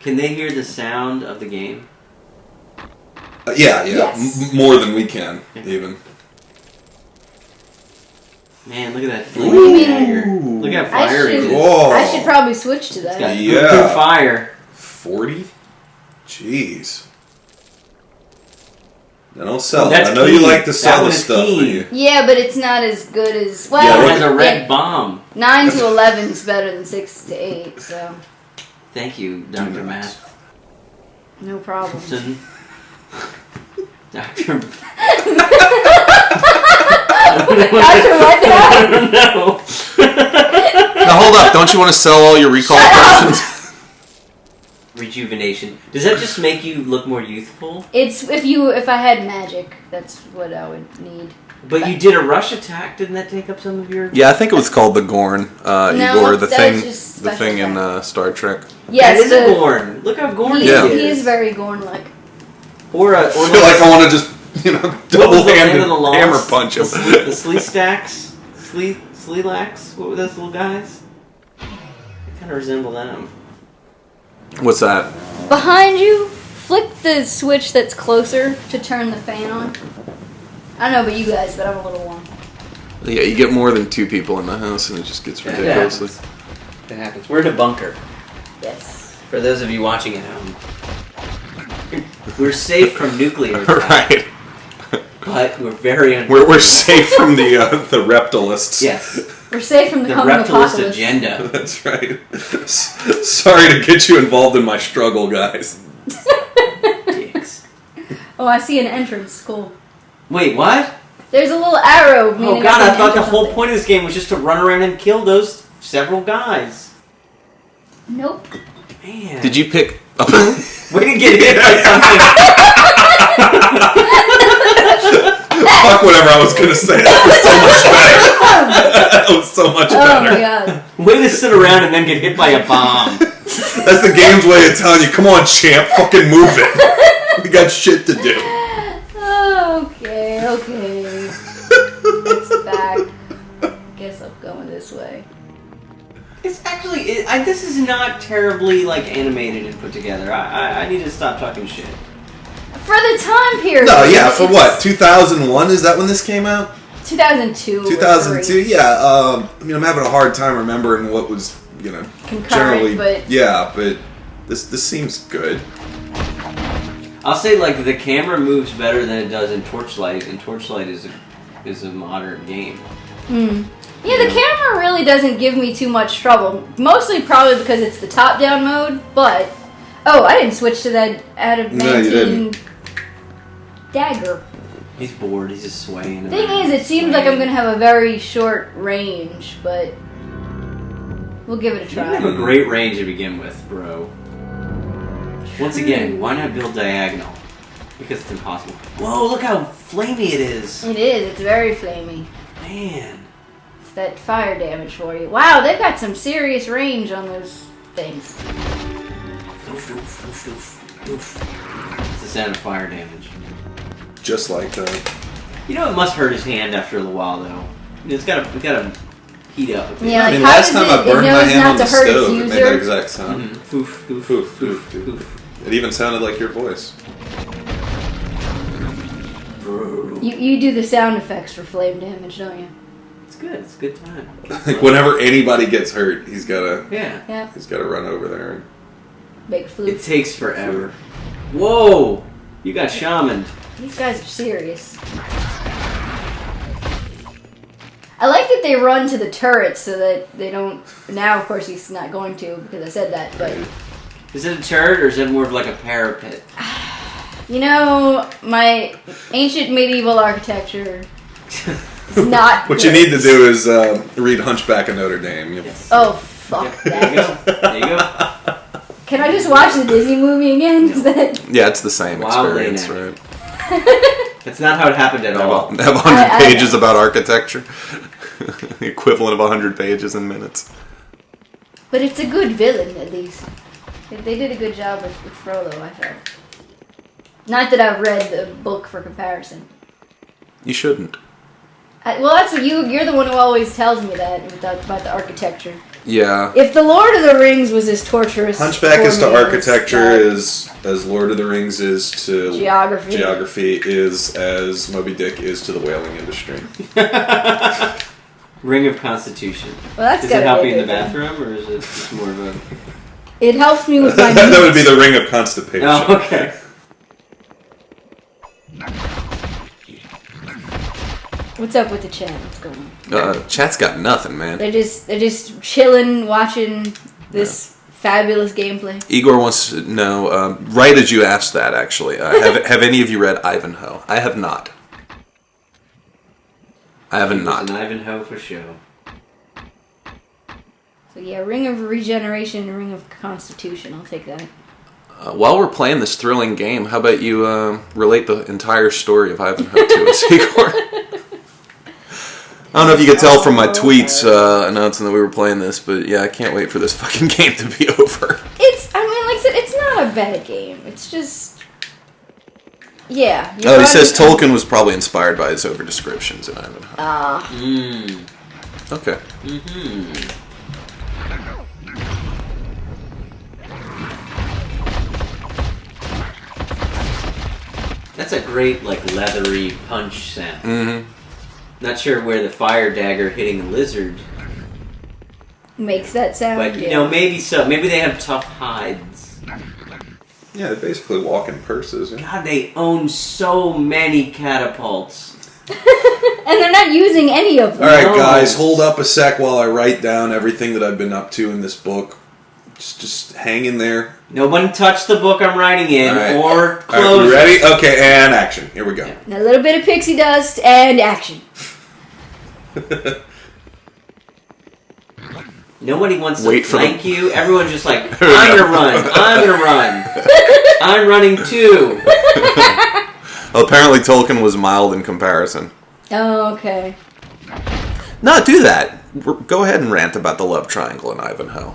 Can they hear the sound of the game? Yeah. Yes. More than we can, even. Man, look at that What do you flame mean? dagger. Look how fiery it is. Whoa. I should probably switch to It's got that. Yeah. good fire. 40? Jeez. Now don't sell it. That's I know you keen. like to That sell one the is stuff, but keen. you... Yeah, but it's not as good as It well. has a red bomb. 9 to 11 is better than 6 to 8, so Thank you, Do Dr. not. Matt. no problem. Dr. Doctor, what now? I don't know. Now hold up! Don't you want to sell all your recall potions? Rejuvenation. Does that just make you look more youthful? It's if I had magic, that's what I would need. But you did a rush attack. Didn't that take up some of your... Yeah, I think it was called the Gorn. No, Igor, the that was just the thing special in Star Trek. Yes, that is a Gorn. Look how Gorn he, Yeah. he is. he is very Gorn-like. Or I feel like I want to just, what was double-handed the land of the lost? hammer punch him. The Slee Stacks? Sleelax? What were those little guys? They kind of resemble them. What's that? Behind you, flick the switch that's closer to turn the fan on. I don't know about you guys, but I'm a little warm. Yeah, you get more than 2 people in the house, and it just gets ridiculously. That happens. We're in a bunker. Yes. For those of you watching at home. We're safe from nuclear attack, Right. but we're very We're safe from the reptilists. Yes, We're safe from the the coming reptilist apocalypse. agenda. That's right. Sorry to get you involved in my struggle, guys. Dicks. Oh, I see an entrance. Cool. Wait, what? There's a little arrow. Oh meaning god, can I thought the enter whole something. point of this game was just to run around and kill those several guys. Nope. Man. Did you pick up? We didn't get hit by something. Fuck whatever I was gonna say. That was so much better. That was so much Oh my better. god. Way to sit around and then get hit by a bomb. That's the game's way of telling you, come on, champ, fucking move it. We got shit to do. Okay. It's back. Guess I'm going this way. It's actually this is not terribly like animated and put together. I need to stop talking shit. For the time period. No, yeah, for what? 2001? Is that when this came out? 2002. 2002, yeah. I mean, I'm having a hard time remembering what was, Concurrent, generally. but this seems good. I'll say like the camera moves better than it does in Torchlight, and Torchlight is a modern game. Yeah, the camera really doesn't give me too much trouble. Mostly probably because it's the top-down mode, but... Oh, I didn't switch to that adamantine dagger. He's bored, he's just swaying. Thing is, it seems like I'm going to have a very short range, but... We'll give it a try. You have a great range to begin with, bro. Once again, why not build diagonal? Because it's impossible. Whoa, look how flamey it is. It is, it's very flamey. Man. It's that fire damage for you. Wow, they've got some serious range on those things. Doof, doof, doof, doof, doof. It's the sound of fire damage. Just like that. You know, it must hurt his hand after a little while, though. It's gotta heat up a bit. Yeah, I mean, how last does time I burned my knows hand not on the to hurt its stove, it made user? that exact sound. Foof, foof, Foof, foof, foof, foof. It even sounded like your voice. You do the sound effects for flame damage, don't you? It's good. It's a good time. Like whenever anybody gets hurt, he's gotta Yeah. he's gotta run over there. And... Big It flute. takes forever. Whoa! You got shamaned. These guys are serious. I like that they run to the turrets so that they don't... Now, of course, he's not going to because I said that, but... Is it a turret or is it more of like a parapet? You know, my ancient medieval architecture is not What good. you need to do is read Hunchback of Notre Dame. Yes. Oh, fuck There you that. go. There you go. Can I just watch the Disney movie again? Is that... Yeah, it's the same Wildly experience, inaccurate. right? That's not how it happened at all. Have 100 pages about architecture. The equivalent of 100 pages in minutes. But it's a good villain, at least. They did a good job with Frollo, I felt. Not that I've read the book for comparison. You shouldn't. Well, that's what you're the one who always tells me that about the architecture. Yeah. If the Lord of the Rings was as torturous... Hunchback is to for me architecture as Lord of the Rings is to Geography. Geography is as Moby Dick is to the whaling industry. Ring of Constitution. Well, that's Does it gotta help be you a in the good thing. bathroom, or is it just more of a... It helps me with my That would be meat. the Ring of Constipation. Oh, okay. What's up with the chat? What's going on? Chat's got nothing, man. They're just chilling, watching this fabulous gameplay. Igor wants to know, right as you asked that, actually, have any of you read Ivanhoe? I have not. I haven't It's not. an Ivanhoe for show. So yeah, Ring of Regeneration and Ring of Constitution. I'll take that. While we're playing this thrilling game, how about you relate the entire story of Ivanhoe to us, Igor? I don't know if you could tell from my tweets announcing that we were playing this, but yeah, I can't wait for this fucking game to be over. I mean, like I said, it's not a bad game. It's just... Yeah. Oh, he says Tolkien was probably inspired by his over descriptions in Ivanhoe. Okay. Mm-hmm. That's a great, like, leathery punch sound. Mm-hmm. Not sure where the fire dagger hitting a lizard, Makes that sound. but, you know, maybe so. Maybe they have tough hides. Yeah, they basically walk in purses. Yeah. God, they own so many catapults. And they're not using any of them. All right, No. guys, hold up a sec while I write down everything that I've been up to in this book. Just hang in there. No one touch the book I'm writing in, All right. or All right, close you it. ready? Okay, and action. Here we go. And a little bit of pixie dust and action. Nobody wants to Wait for flank you. Everyone's just like, I'm gonna run. I'm gonna run. I'm running too. Well, apparently Tolkien was mild in comparison. Oh, okay. No, do that. Go ahead and rant about the love triangle in Ivanhoe.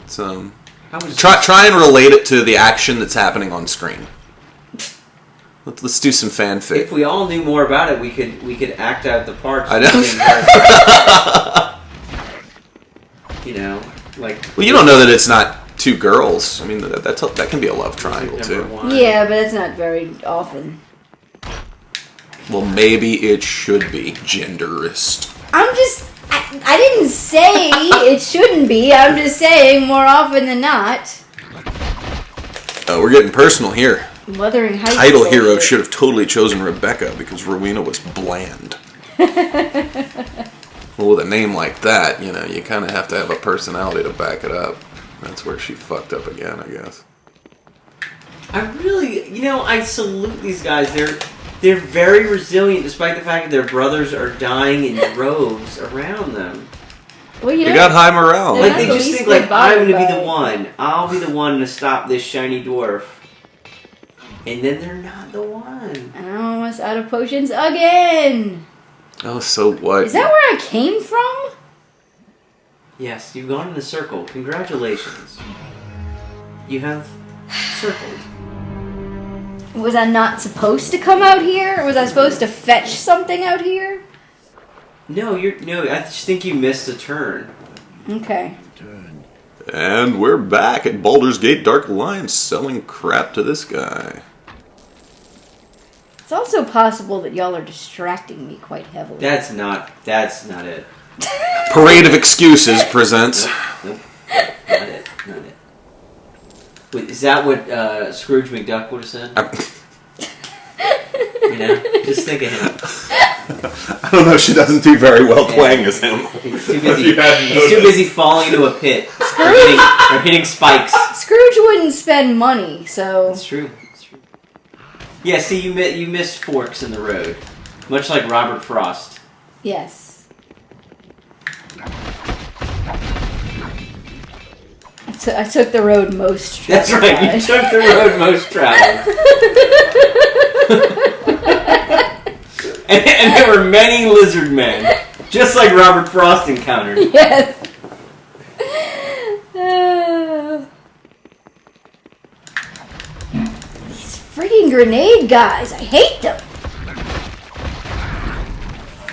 It's, try and relate it to the action that's happening on screen. Let's do some fanfic. If we all knew more about it, we could act out the parts. I know. you know, like. Well, you don't know that it's not two girls. I mean, that can be a love triangle too. Yeah, but it's not very often. Well, maybe it should be genderist. I didn't say it shouldn't be. I'm just saying more often than not. We're getting personal here. Wuthering Heights. Title hero should have totally chosen Rebecca because Rowena was bland. Well, with a name like that, you know, you kind of have to have a personality to back it up. That's where she fucked up again, I guess. I really, you know, I salute these guys. They're very resilient despite the fact that their brothers are dying in droves around them. Well, you know, they got high morale. Like, they just think, like, I'm going to be the one. I'll be the one to stop this shiny dwarf. And then they're not the one. I'm almost out of potions again. Oh, so what? Is that where I came from? Yes, you've gone in a circle. Congratulations. You have circled. Was I not supposed to come out here? Or was I supposed to fetch something out here? No, I just think you missed a turn. Okay. And we're back at Baldur's Gate Dark Alliance selling crap to this guy. It's also possible that y'all are distracting me quite heavily. That's not it. Parade of Excuses presents. Nope. Not it. Wait, is that what Scrooge McDuck would have said? You know, just think of him. I don't know. She doesn't do very well playing as him. He's too busy. He's too busy falling into a pit or hitting spikes. Scrooge wouldn't spend money, so That's true. Yeah, see, you missed forks in the road, much like Robert Frost. yes. I took the road most traveled. That's right. You took the road most traveled. and there were many lizard men, just like Robert Frost encountered. Yes. These freaking grenade guys, I hate them.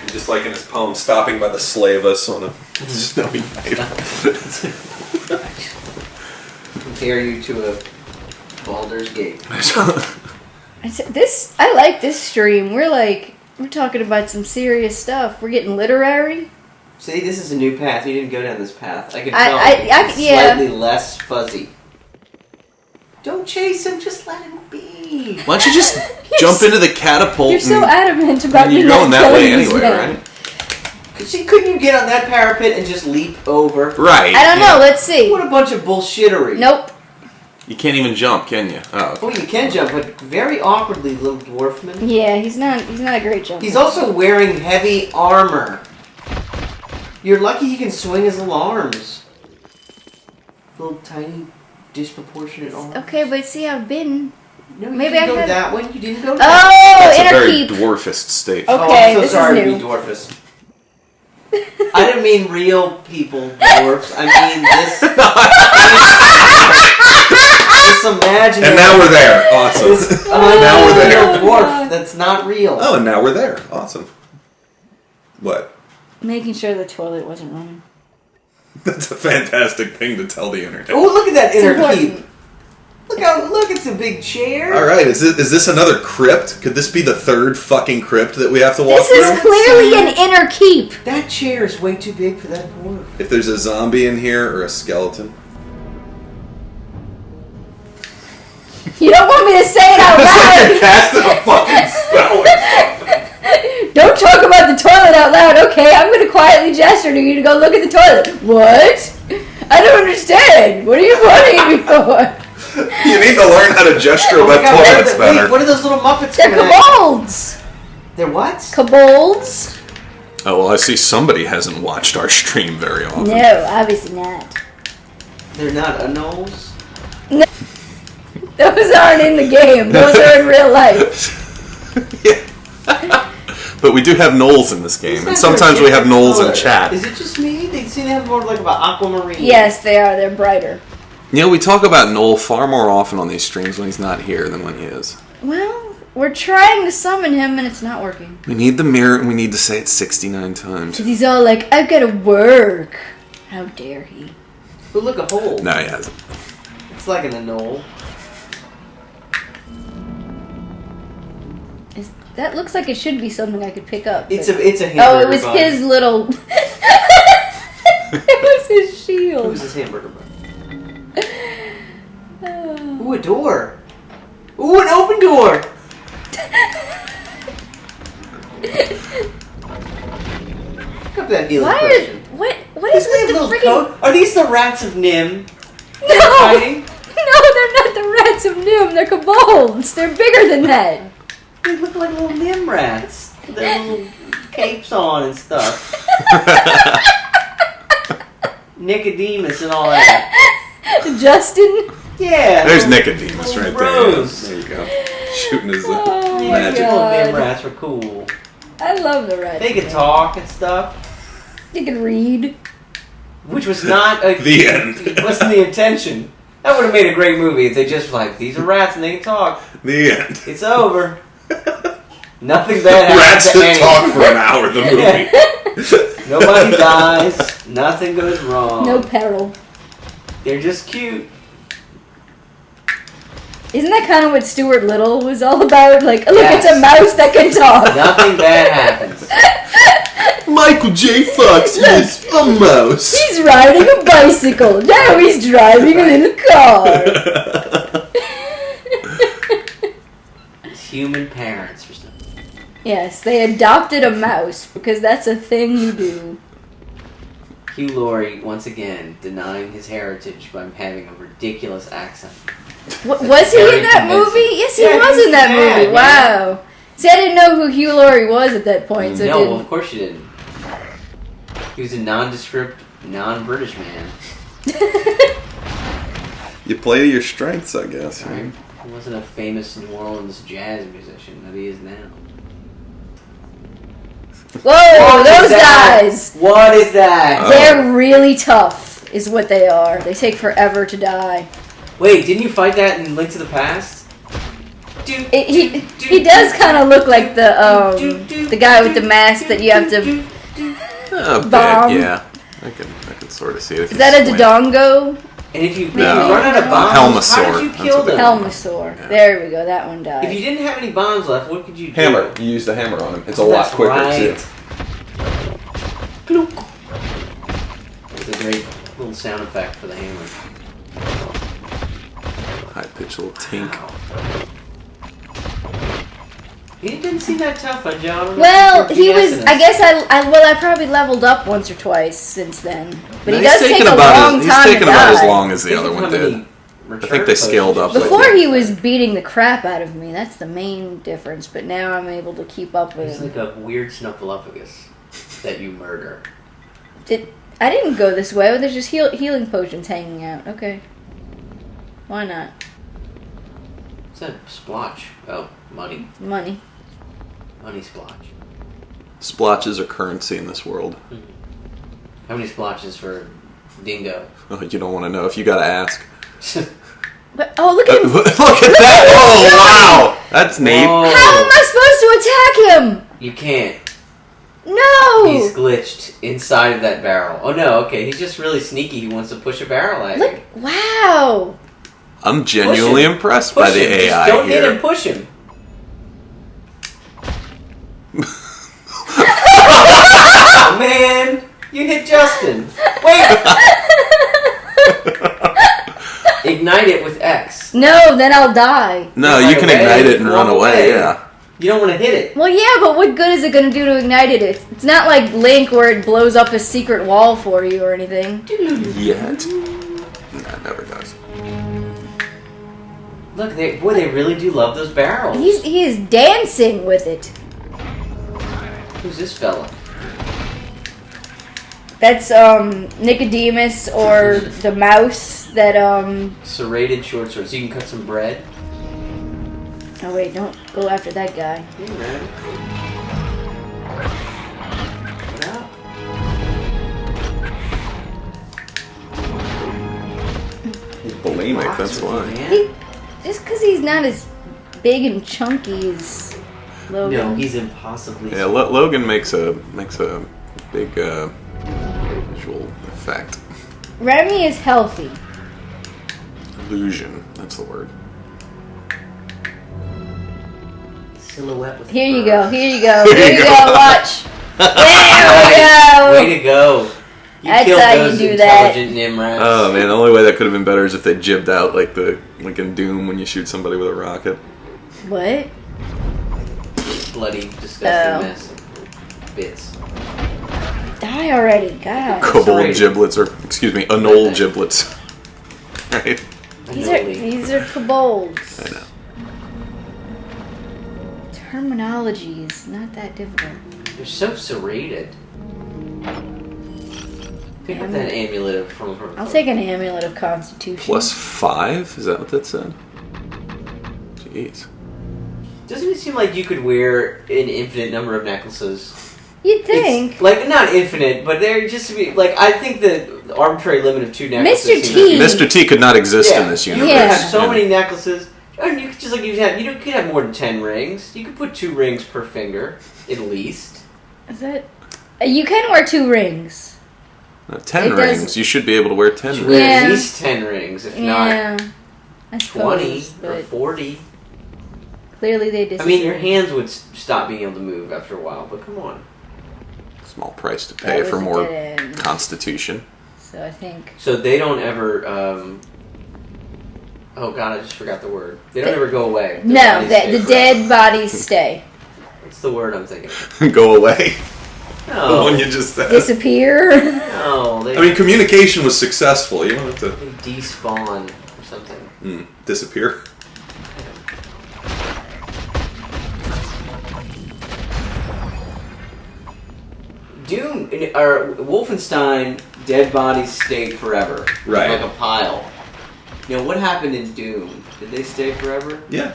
Just like in his poem, stopping by the Slavus on a snowy night. Compare you to a Baldur's Gate. I like this stream. We're talking about some serious stuff. We're getting literary. See, this is a new path. You didn't go down this path. I can I- tell. I- It's yeah. slightly less fuzzy. Don't chase him. Just let him be. Why don't you just jump into the catapult? You're so adamant about and me you're not going that killing way these anyway, men. right? Couldn't you get on that parapet and just leap over? Right. I don't know. Let's see. What a bunch of bullshittery. Nope. You can't even jump, can you? Oh, okay. Oh, you can jump, but very awkwardly, little dwarfman. Yeah, he's not a great jumper. He's also wearing heavy armor. You're lucky he can swing his little arms. Little tiny, disproportionate arms. Okay, but see, I've been. No, you Maybe didn't I go had- that one. You didn't go that Oh, That's a inner very keep. dwarfist state. Oh. one. Okay, I'm so this sorry is to new. be dwarfist. I didn't mean real people, dwarfs. I mean this. This imaginary. And now we're there. Awesome. This Now we're there. real dwarf that's not real. Oh, and now we're there. Awesome. What? Making sure the toilet wasn't running. That's a fantastic thing to tell the internet. Oh, look at that It's inner important. keep. Look, it's a big chair. All right, is this another crypt? Could this be the third fucking crypt that we have to walk This is through? clearly an inner keep. That chair is way too big for that dwarf. If there's a zombie in here or a skeleton. You don't want me to say it out loud. Casting a fucking spell. Don't talk about the toilet out loud. Okay, I'm going to quietly gesture to you to go look at the toilet. What? I don't understand. What are you wanting me for? You need to learn how to gesture Oh my about God, toilets better. What are those little Muppets They're coming at? kobolds. They're what? Kobolds? Oh, well, I see somebody hasn't watched our stream very often. No, obviously not. They're not anoles? Those aren't in the game. Those are in real life. Yeah. But we do have gnolls in this game, and sometimes we have gnolls in chat. Is it just me? They seem to have more like about aquamarine. Yes, they are. They're brighter. You know, we talk about Noel far more often on these streams when he's not here than when he is. Well, we're trying to summon him, and it's not working. We need the mirror, and we need to say it 69 times. Because he's all like, I've got to work. How dare he? But look, a hole. No, he hasn't. It's like an anole. That looks like it should be something I could pick up. It's but- a hamburger Oh, it was bun. his little... It was his shield. It was his hamburger bun. Ooh, a door. Ooh, an open door. Look up that healing potion. What is with the freaking... Are these the rats of Nim? No! Fighting? No, they're not the rats of Nim. They're kobolds. They're bigger than that. They look like little Nim rats. With their little capes on and stuff. Nicodemus and all that. Justin? Yeah. There's Nicodemus right Rose. there. There you go. Shooting his Oh my magic. Little Nim God. rats were cool. I love the rats. They could talk and stuff. They can read. Which was not a... The end. It wasn't the intention. That would have made a great movie if they just were like, these are rats and they can talk. The end. It's over. Nothing bad Rats happens to that talk anyone. for an hour. The movie. Nobody dies. Nothing goes wrong. No peril. They're just cute. Isn't that kind of what Stuart Little was all about? Like, look, Yes. it's a mouse that can talk. Nothing bad happens. Michael J. Fox is a mouse. He's riding a bicycle. Now he's driving a little car. It's human parents or something. Yes, they adopted a mouse because that's a thing you do. Hugh Laurie, once again, denying his heritage by having a ridiculous accent. Was he Very in that convincing. movie? Yes, he Yeah, was he in that was movie. mad, Wow. See, I didn't know who Hugh Laurie was at that point, so No, didn't. well, of course you didn't. He was a nondescript, non-British man. You play to your strengths, I guess. Right? He wasn't a famous New Orleans jazz musician that he is now. Whoa, What is those that? guys! What is that? They're really tough, is what they are. They take forever to die. Wait, didn't you fight that in Link to the Past? He does kind of look like the guy with the mask that you have to... A bit, Bomb. yeah. I can sort of see it. If Is you that a squint. Dodongo? And if you No. run out of bombs, Helmasaur. how did you That's kill what they them? call Helmasaur. Yeah. There we go, that one died. If you didn't have any bombs left, what could you do? Hammer. You use the hammer on him. It's a Oh, lot that's quicker right. too. Clunk. It's a great little sound effect for the hammer. High pitched little tink. Wow. He didn't seem that tough on John. Well, he was. I guess I probably leveled up once or twice since then. But he No, does he's take taken a about long as, time He's taken to about as die. long as the other one did. I think they scaled up. Before he was beating the crap out of me. That's the main difference. But now I'm able to keep up with He's him. like a weird snuffleupagus that you murder. I didn't go this way. There's just healing potions hanging out. Okay. Why not? What's that splotch? Oh, money. Money. Money splotch. Splotches are currency in this world. How many splotches for Dingo? Oh, you don't want to know if you got to ask. But, oh, look at him. Look at that! Oh, wow! That's neat. Whoa. How am I supposed to attack him? You can't. No! He's glitched inside of that barrel. Oh no, okay. He's just really sneaky. He wants to push a barrel at Look! you. Wow! I'm genuinely Push him. impressed Push by the him. Just AI don't hit here. him, push him. Oh, man! You hit Justin. Wait! Ignite it with X. No, then I'll die. No, Run you can away. ignite it and run Run away. away. Yeah. You don't want to hit it. Well, yeah, but what good is it going to do to ignite it? It's not like Link where it blows up a secret wall for you or anything. Yet. No, it never does. Look, they really do love those barrels. He is dancing with it. Who's this fella? That's Nicodemus or the mouse that Serrated short sword. So you can cut some bread. Oh wait, don't go after that guy. Hey, man. What up? He's bulimic, that's why. Man. Just because he's not as big and chunky as Logan. No, he's impossibly Yeah, small. Logan makes a big visual effect. Remy is healthy. Illusion. That's the word. Silhouette with Here you fur. go. Here you go. Here you go. Watch. There we go. Way to go. You That's killed how you those do that. intelligent Nimrads. Oh man, the only way that could have been better is if they jibbed out like in Doom when you shoot somebody with a rocket. What? Bloody, disgusting Oh. mess of bits. Die already, God. Kobold Sorry. giblets, or excuse me, anole giblets. Right? These are kobolds. I know. Terminology is not that difficult. They're so serrated. Pick up that amulet from I'll take an amulet of Constitution. +5? Is that what that said? Jeez. Doesn't it seem like you could wear an infinite number of necklaces? You'd think. It's, like, not infinite, but they're just like, I think the arbitrary limit of 2 necklaces. Mr. T. Mr. T could not exist in this You universe. could have so many necklaces. I mean, you could just like you could have more than 10 rings. You could put 2 rings per finger, at least. Is that? You can wear 2 rings. 10 It rings. does- You should be able to wear You 10 should rings. wear Yeah. at least 10 rings, if Yeah, I not suppose, 20 or but 40. clearly they I disagree. mean, your hands would stop being able to move after a while, but come on. Small price to That pay was for a more dead end. constitution. So I think So they don't ever, oh god, I just forgot the word. They don't ever go away. Their no, bodies stay the forever. dead bodies stay. What's the word I'm thinking? Go away. The No. one you just said. Disappear. No, they, I mean, communication was successful. You don't have to they despawn or something. disappear. Doom, or Wolfenstein, dead bodies stayed forever. Right. Like a pile. You know, what happened in Doom? Did they stay forever? Yeah.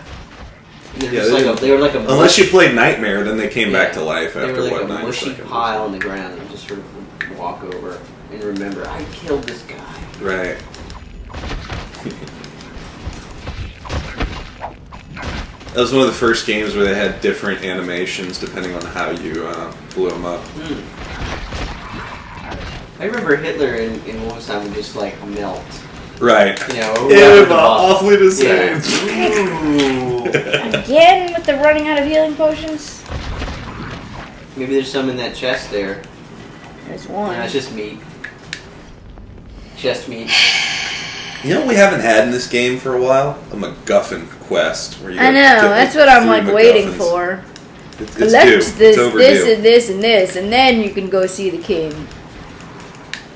They're Yeah, just they like didn't- they were like a Unless you played Nightmare, then they came back to life They after were like what, a 9 mushy seconds. pile on the ground and just sort of walk over and remember, I killed this guy. Right. That was one of the first games where they had different animations depending on how you blew them up. I remember Hitler in Wolfenstein would just like melt. Right. You know, It was awfully the same. Ooh. Again with the running out of healing potions. Maybe there's some in that chest there. There's one. No, it's just meat. Chest meat. You know what we haven't had in this game for a while? A MacGuffin quest. Where you I know. get, That's what I'm 3 like waiting MacGuffins. for. It's Collect due. this, It's overdue. this, and this, and this, and then you can go see the king.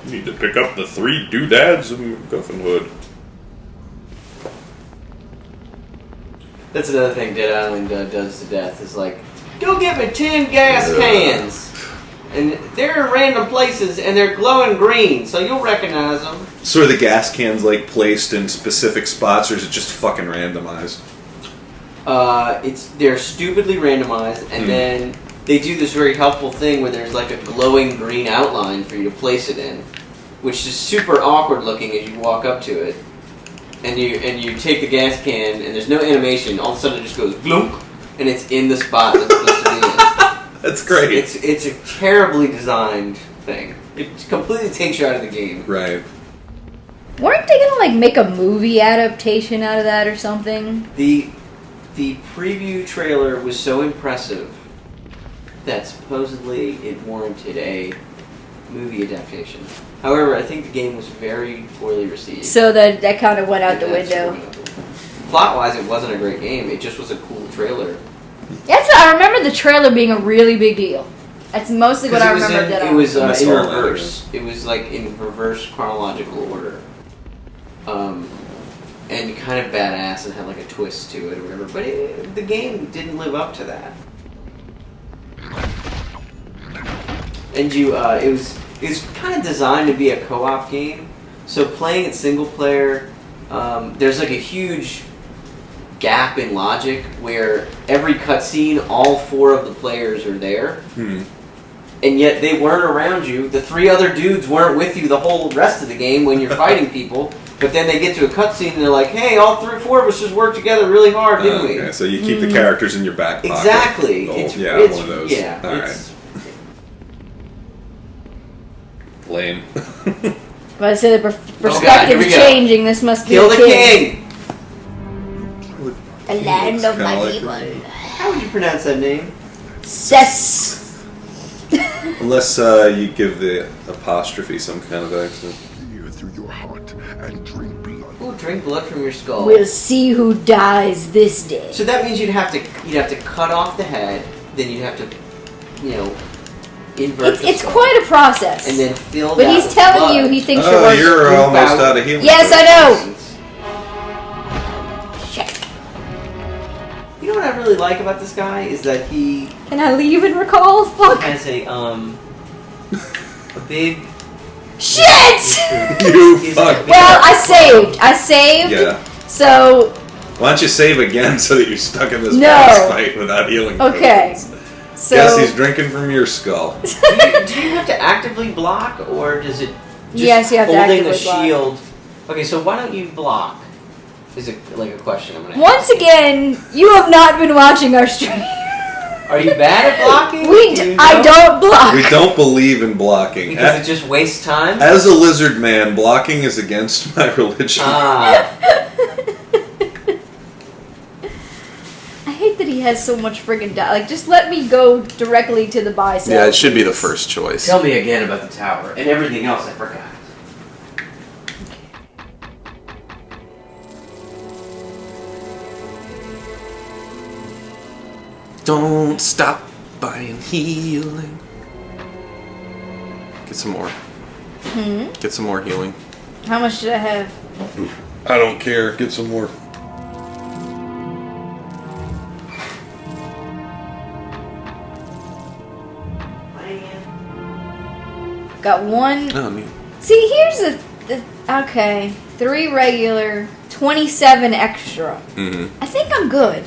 You need to pick up the 3 doodads of MacGuffinhood. That's another thing Dead Island does to death is like, go get me 10 gas cans. And they're in random places and they're glowing green, so you'll recognize them. So are the gas cans like placed in specific spots, or is it just fucking randomized? They're stupidly randomized, and then they do this very helpful thing where there's like a glowing green outline for you to place it in, which is super awkward looking as you walk up to it. And you take the gas can, and there's no animation. All of a sudden, it just goes glunk, and it's in the spot that's supposed to be in. That's great. It's a terribly designed thing. It completely takes you out of the game. Right. Weren't they gonna like make a movie adaptation out of that or something? The preview trailer was so impressive that supposedly it warranted a movie adaptation. However, I think the game was very poorly received. So that kind of went out the That's window. what went out the window. Plot-wise, it wasn't a great game. It just was a cool trailer. That's what I remember the trailer being a really big deal. That's mostly what I remember. It was I in saw that, reverse. It was like in reverse chronological order, and kind of badass and had like a twist to it or whatever. But the game didn't live up to that. And it was kind of designed to be a co-op game. So playing it single player, there's like a huge gap in logic where every cutscene, all 4 of the players are there, and yet they weren't around you. The 3 other dudes weren't with you the whole rest of the game when you're fighting people. But then they get to a cutscene and they're like, "Hey, all 4 of us just worked together really hard, didn't we?" Okay, so you keep the characters in your back pocket. Exactly. Oh, It's one of those. Yeah. All right. It's, Lame. But I said the here perspective's we go. changing. This must be Kill a the king. king! The land of my Kinda people. like How would you pronounce that name? Cess. Unless you give the apostrophe some kind of accent. Fear through your heart and drink blood. Ooh, drink blood from your skull. We'll see who dies this day. So that means you'd have to cut off the head, then you'd have to, invert the It's skull, quite a process. and then fill but that he's with telling blood. you he thinks Oh, you're you're working. almost out of healing. Yes, I know. Shit. You know what I really like about this guy is that he Can I leave and recall? Fuck. has a big. Shit! You He's fuck. like- Well, I saved. Yeah. So, Why don't you save again so that you're stuck in this No. boss fight without healing? okay. potions? So, Guess he's drinking from your skull. do you have to actively block, or does it? Just Yes, you have to holding actively the block. shield. Okay, so why don't you block? Is it like a question I'm gonna ask? once again, you have not been watching our stream. Are you bad at blocking? Do you I know? don't block. We don't believe in blocking. Because it just wastes time. As a lizard man, blocking is against my religion. Ah, I hate that he has so much friggin' Like, just let me go directly to the bicep. Yeah, it should be the first choice. tell me again about the tower and everything else I forgot. Don't stop buying healing. Get some more. Get some more healing. How much did I have? I don't care. Get some more. Got one. Oh, neat. See, here's the okay. 3 regular, 27 extra. Mm-hmm. I think I'm good.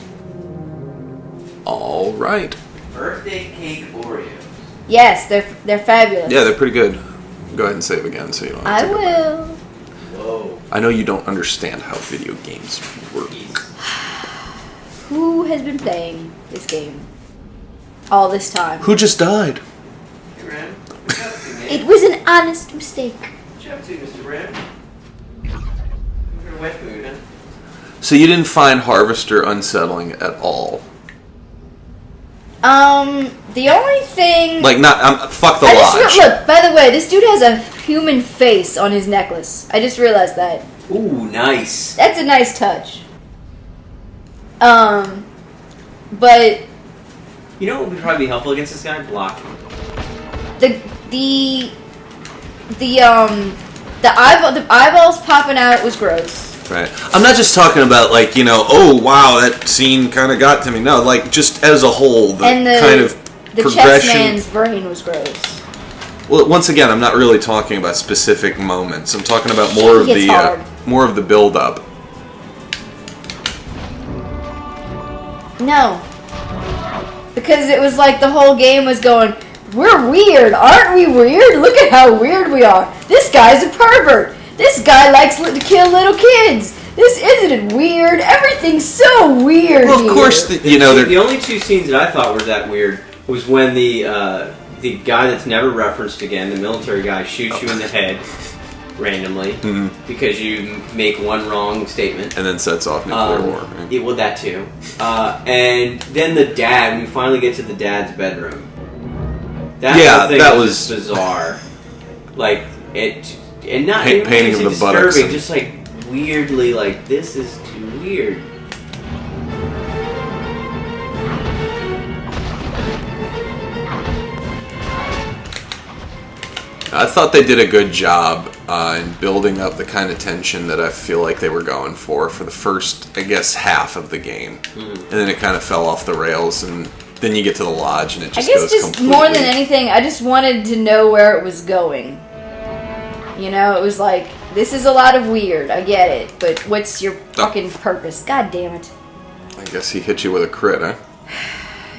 All right. Birthday cake Oreos. Yes, they're fabulous. Yeah, they're pretty good. Go ahead and save again so you don't have I to go back. will. Whoa. I know you don't understand how video games work. Who has been playing this game all this time? Who just died? Hey, Ram. What you up to, man? It was an honest mistake. What you up to, Mr. Ram? You're wet food, huh? So you didn't find Harvester unsettling at all? The only thing. Like, not fuck the I lodge. just look. By the way, this dude has a human face on his necklace. I just realized that. Ooh, nice. That's a nice touch. But You know what would probably be helpful against this guy? Blocking. the eyeballs popping out was gross. Right. I'm not just talking about, like, oh, wow, that scene kind of got to me. No, like, just as a whole, the And kind of the chess progression. man's brain was gross. Well, once again, I'm not really talking about specific moments. I'm talking about more of It's hard. the build-up. No. Because it was like the whole game was going, we're weird, aren't we weird? Look at how weird we are. This guy's a pervert. This guy likes to kill little kids. This isn't it weird. Everything's so weird. Well, of here. course, The they're... only two scenes that I thought were that weird was when the guy that's never referenced again, the military guy, shoots you in the head randomly because you make one wrong statement. And then sets off nuclear war. Right? Yeah, well, that too. And then the dad, when you finally get to the dad's bedroom. That whole thing that was just bizarre. Like, it... And not even Painting of the buttocks disturbing, and- just like weirdly, like, this is too weird. I thought they did a good job in building up the kind of tension that I feel like they were going for the first, I guess, half of the game. And then it kind of fell off the rails, and then you get to the lodge, and it I just guess goes just completely... more than anything, I just wanted to know where it was going. It was like, this is a lot of weird, I get it, but what's your fucking purpose? God damn it. I guess he hit you with a crit, huh?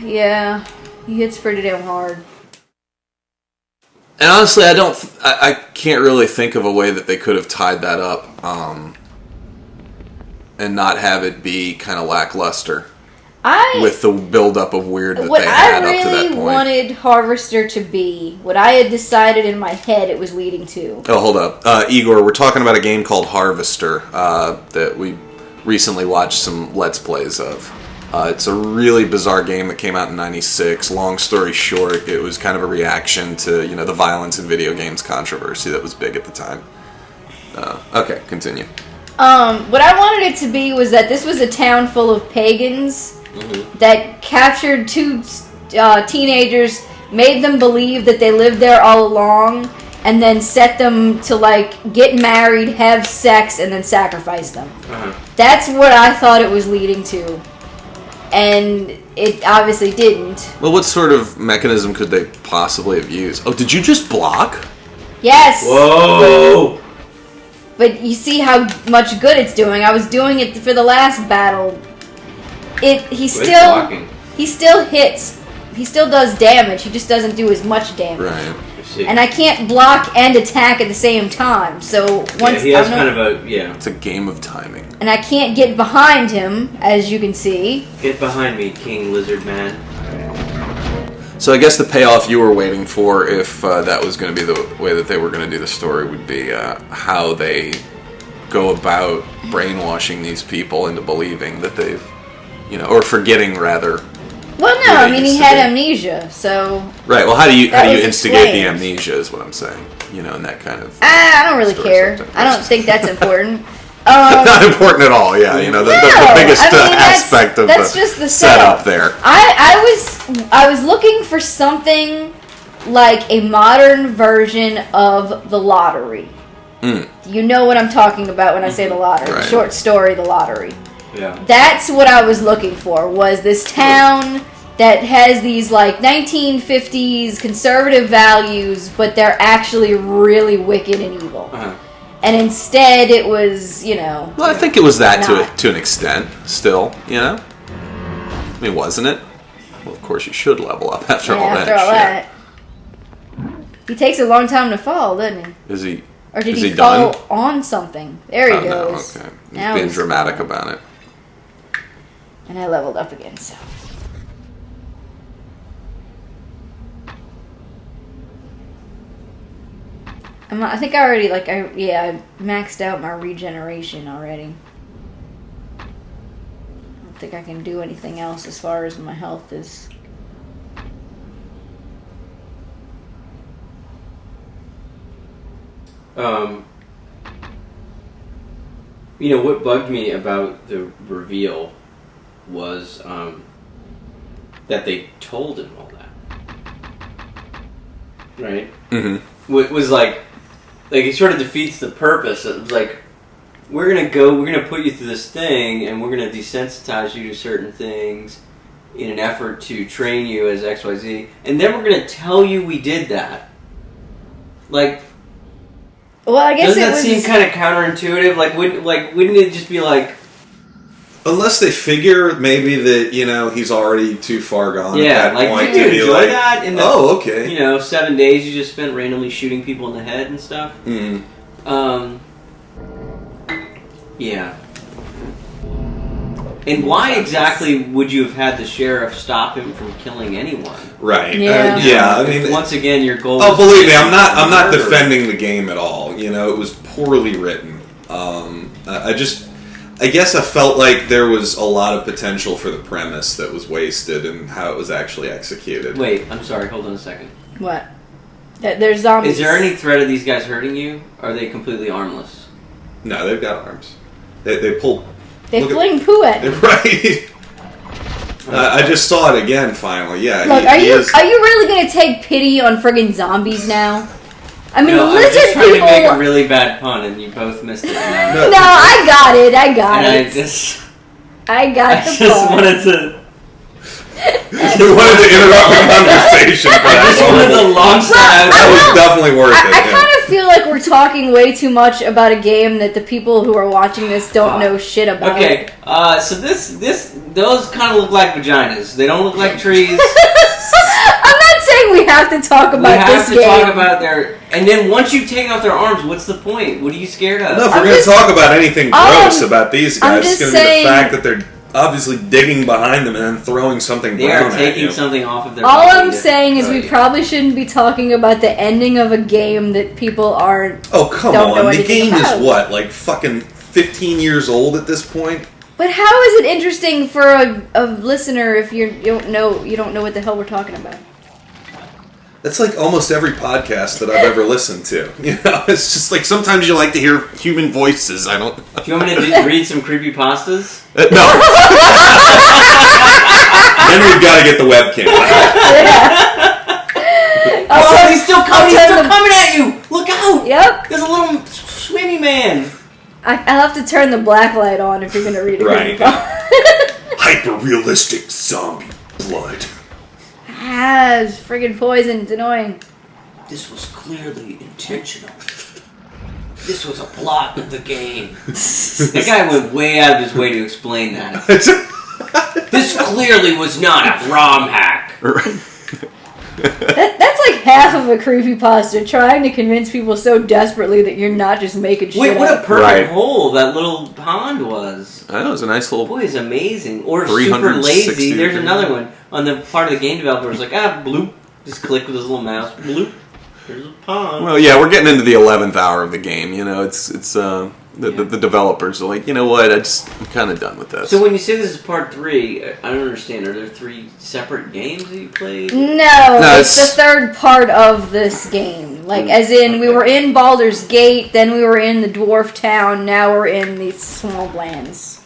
Yeah, he hits pretty damn hard. And honestly, I can't really think of a way that they could have tied that up and not have it be kind of lackluster. with the buildup of weird that what they had I up to that really point. wanted Harvester to be, what I had decided in my head it was leading to. Oh, hold up. Igor, we're talking about a game called Harvester that we recently watched some Let's Plays of. It's a really bizarre game that came out in '96. Long story short, it was kind of a reaction to the violence in video games controversy that was big at the time. Okay, continue. What I wanted it to be was that this was a town full of pagans that captured two teenagers, made them believe that they lived there all along, and then set them to get married, have sex, and then sacrifice them. That's what I thought it was leading to. And it obviously didn't. Well, what sort of mechanism could they possibly have used? Oh, did you just block? Yes! Whoa! But you see how much good it's doing. I was doing it for the last battle. He still hits. He still does damage. He just doesn't do as much damage. Right. And I can't block and attack at the same time. So once he has kind of a It's a game of timing. and I can't get behind him, as you can see. Get behind me, King Lizard Man. So I guess the payoff you were waiting for, if that was going to be the way that they were going to do the story, would be how they go about brainwashing these people into believing that they've, or forgetting rather. Well, no, I mean he had amnesia, so. Right. Well, how do you instigate explained. the amnesia? Is what I'm saying. In that kind of. I don't really care. I don't think that's important. Not important at all. Yeah, the biggest aspect of that's the just the setup there. I was looking for something like a modern version of the lottery. You know what I'm talking about when I say the lottery. Right. Short story, the lottery. Yeah. That's what I was looking for, was this town that has these 1950s conservative values, but they're actually really wicked and evil. And instead it was, Well, I think it was that to an extent, still, I mean, wasn't it? Well, of course you should level up after all that shit. He takes a long time to fall, doesn't he? Is he? Or did is he he fall done? on something? There he goes. No, okay. He's Now being he's dramatic falling. about it. And I leveled up again, so. I think I already, I maxed out my regeneration already. I don't think I can do anything else as far as my health is. What bugged me about the reveal was that they told him all that. Right? Mm-hmm. It was it sort of defeats the purpose. It was we're gonna put you through this thing, and we're gonna desensitize you to certain things in an effort to train you as XYZ, and then we're gonna tell you we did that. Well, I guess doesn't that seem kind of counterintuitive? Wouldn't it just be unless they figure maybe that he's already too far gone at that point did you to be enjoy that? In the, okay. 7 days you just spent randomly shooting people in the head and stuff. Yeah. And why exactly would you have had the sheriff stop him from killing anyone? Right. Yeah. I mean, once again, your goal. Oh, believe me, I'm not defending the game at all. It was poorly written. I guess I felt like there was a lot of potential for the premise that was wasted and how it was actually executed. Wait, I'm sorry. Hold on a second. What? There's zombies. Is there any threat of these guys hurting you? Or are they completely armless? No, they've got arms. They pull. They fling poo at me. Right. I just saw it again finally. Yeah. Look, are you really gonna take pity on friggin' zombies now? I mean, No, lizard I'm just trying people. to make a really bad pun, and you both missed it. No, I got it. I got And it. I got I the just point. wanted to. You wanted to interrupt the conversation. I just wanted to launch that. That was definitely worth it. I kind of feel like we're talking way too much about a game that the people who are watching this don't know shit about. Okay, so those kind of look like vaginas. They don't look like trees. I'm not saying we have to talk about this game. We have to talk about and then once you take off their arms, what's the point? What are you scared of? No, if we're going to talk about anything gross about these I'm guys, it's just going to be saying- the fact that they're obviously digging behind them and then throwing something They brown are at taking you. something off of their All body I'm to saying is throw we you. probably shouldn't be talking about the ending of a game that people aren't. Oh, come Don't know on. The anything game about. is what, like fucking 15 years old at this point? But how is it interesting for a listener if you don't know what the hell we're talking about? That's like almost every podcast that I've ever listened to. You know, it's just like sometimes you like to hear human voices. I don't. Do you want me to read some creepypastas? No. Then we've got to get the webcam. Oh, he's still coming! He's still coming at you! Look out! Yep. There's a little swimmy man. I'll have to turn the black light on if you're going to read it. Right. Hyper-realistic zombie blood. It's friggin' poison. It's annoying. This was clearly intentional. This was a plot of the game. That guy went way out of his way to explain that. This clearly was not a ROM hack. That's like half of a creepypasta, trying to convince people so desperately that you're not just making shit Wait, what up. a perfect Right. hole that little pond was. I know, it was a nice little... Boy, it's amazing. Or super 360 lazy. There's degree. another one on the part of the game developer. Was like, bloop. Just click with his little mouse. Bloop. There's a pond. Well, yeah, we're getting into the 11th hour of the game. You know, it's the developers are like, you know what? I'm kind of done with this. So when you say this is part 3, I don't understand. Are there 3 separate games that you played? No, it's it's- the third part of this game. Like, as in, we were in Baldur's Gate, then we were in the dwarf town, now we're in these swamp lands.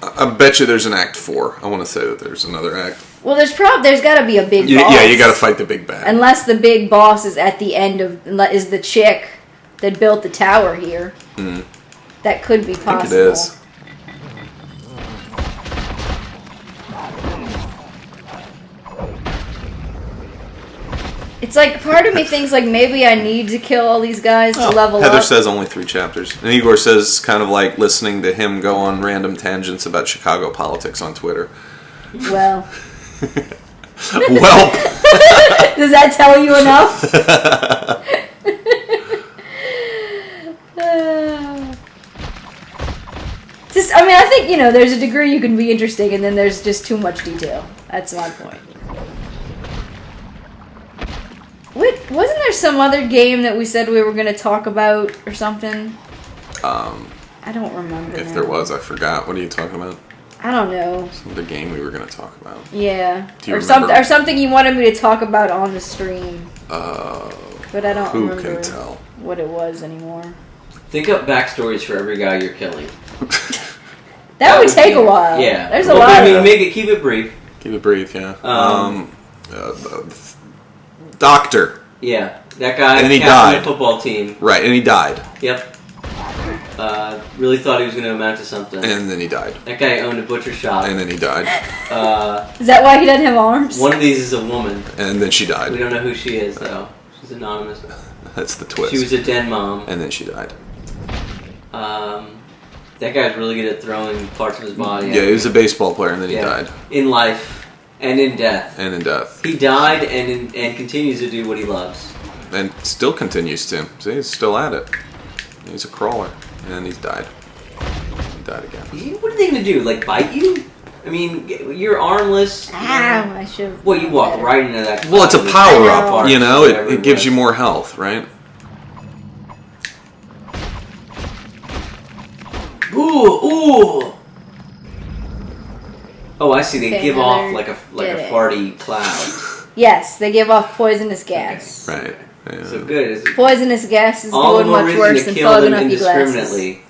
I bet you there's an Act 4. I want to say that there's another act. Well, there's got to be a big boss. Yeah, you got to fight the big bad. Unless the big boss is at the end of, is the chick that built the tower here. That could be possible. I think it is. It's like, part of me thinks like maybe I need to kill all these guys to level Heather up. says only 3 chapters. And Igor says kind of like listening to him go on random tangents about Chicago politics on Twitter. Well, Well, does that tell you enough? I think, there's a degree you can be interesting, and then there's just too much detail. That's my point. Wait, wasn't there some other game that we said we were going to talk about or something? I don't remember. if now. there was, I forgot. What are you talking about? I don't know. The game we were going to talk about. Yeah, Do you or remember? something you wanted me to talk about on the stream, but I don't Who remember can tell? what it was anymore. Think up backstories for every guy you're killing. That would take be- a while. Yeah. There's a Well, lot. I Of mean, keep it brief. Keep it brief, yeah. Doctor. Yeah. That guy And he captain died. the football team. Right, and he died. Yep. Really thought he was going to amount to something. And then he died. That guy owned a butcher shop. And then he died. Is that why he doesn't have arms? One of these is a woman. And then she We died. don't know who she is, though. She's anonymous. That's the twist. She was a den mom. And then she died. That guy's really good at throwing parts of his body. Yeah, he was a baseball player, and then he Yeah. died. In life and in death. And in death. He died and continues to do what he loves. And still continues to. See, he's still at it. He's a crawler. And he's died. He died again. What are they going to do? Like, bite you? I mean, you're armless. Ow, I should. Well, you walk right into that. Well, it's a power up, Parts, you know? whatever It gives was. you more health, right? Ooh! Oh, I see. They Okay, give Heather off like a did it. farty cloud. Yes, they give off poisonous gas. Right. Yeah. So good. Poisonous gas is All the doing more much reason worse to than kill fogging them up your glasses. indiscriminately.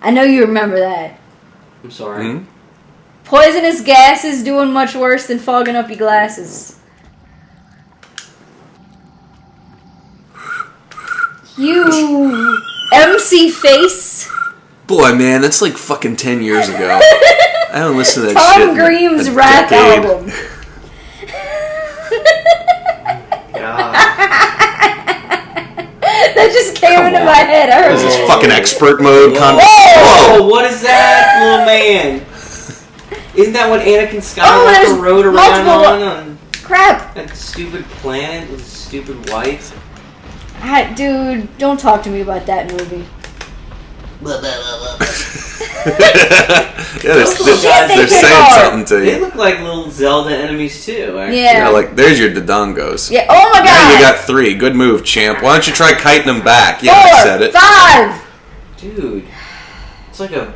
I know you remember that. I'm sorry. Hmm? Poisonous gas is doing much worse than fogging up your glasses. You MC face. Boy, man, that's like fucking 10 years ago. I haven't listened to that shit. Tom in Green's a rap decade. album. That just came Come into on. my head. I heard This is Whoa. fucking expert mode. Whoa! What is that, little man? Isn't that what Anakin there's Skywalker rode around multiple- on crap. that stupid planet with his stupid wife? Dude, don't talk to me about that movie. Yeah, they're saying something to They you. look like little Zelda enemies too. Actually. Yeah. Yeah, like there's your Dodongos. Yeah. Oh my god. Now you got 3. Good move, champ. Why don't you try kiting them back? Yeah, 4, I said it. 5. Dude, it's like a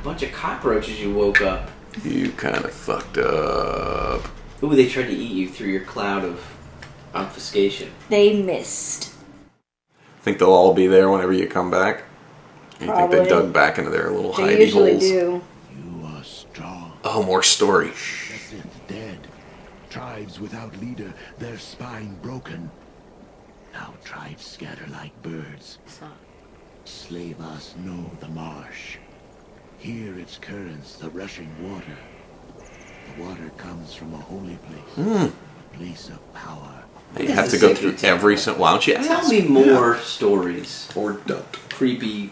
bunch of cockroaches you woke up. You kind of fucked up. Ooh, they tried to eat you through your cloud of obfuscation. They missed. Think they'll all be there whenever you come back? You think Probably. they dug back into their little They hidey usually holes? do. You are strong. Oh, more story. The Sith dead. Tribes without leader, their spine broken. Now tribes scatter like birds. Slave us know the marsh. Hear its currents, the rushing water. The water comes from a holy place. A place of power. You have to go through every single... Why don't you ask? Tell me more stories. Or don't. Creepy,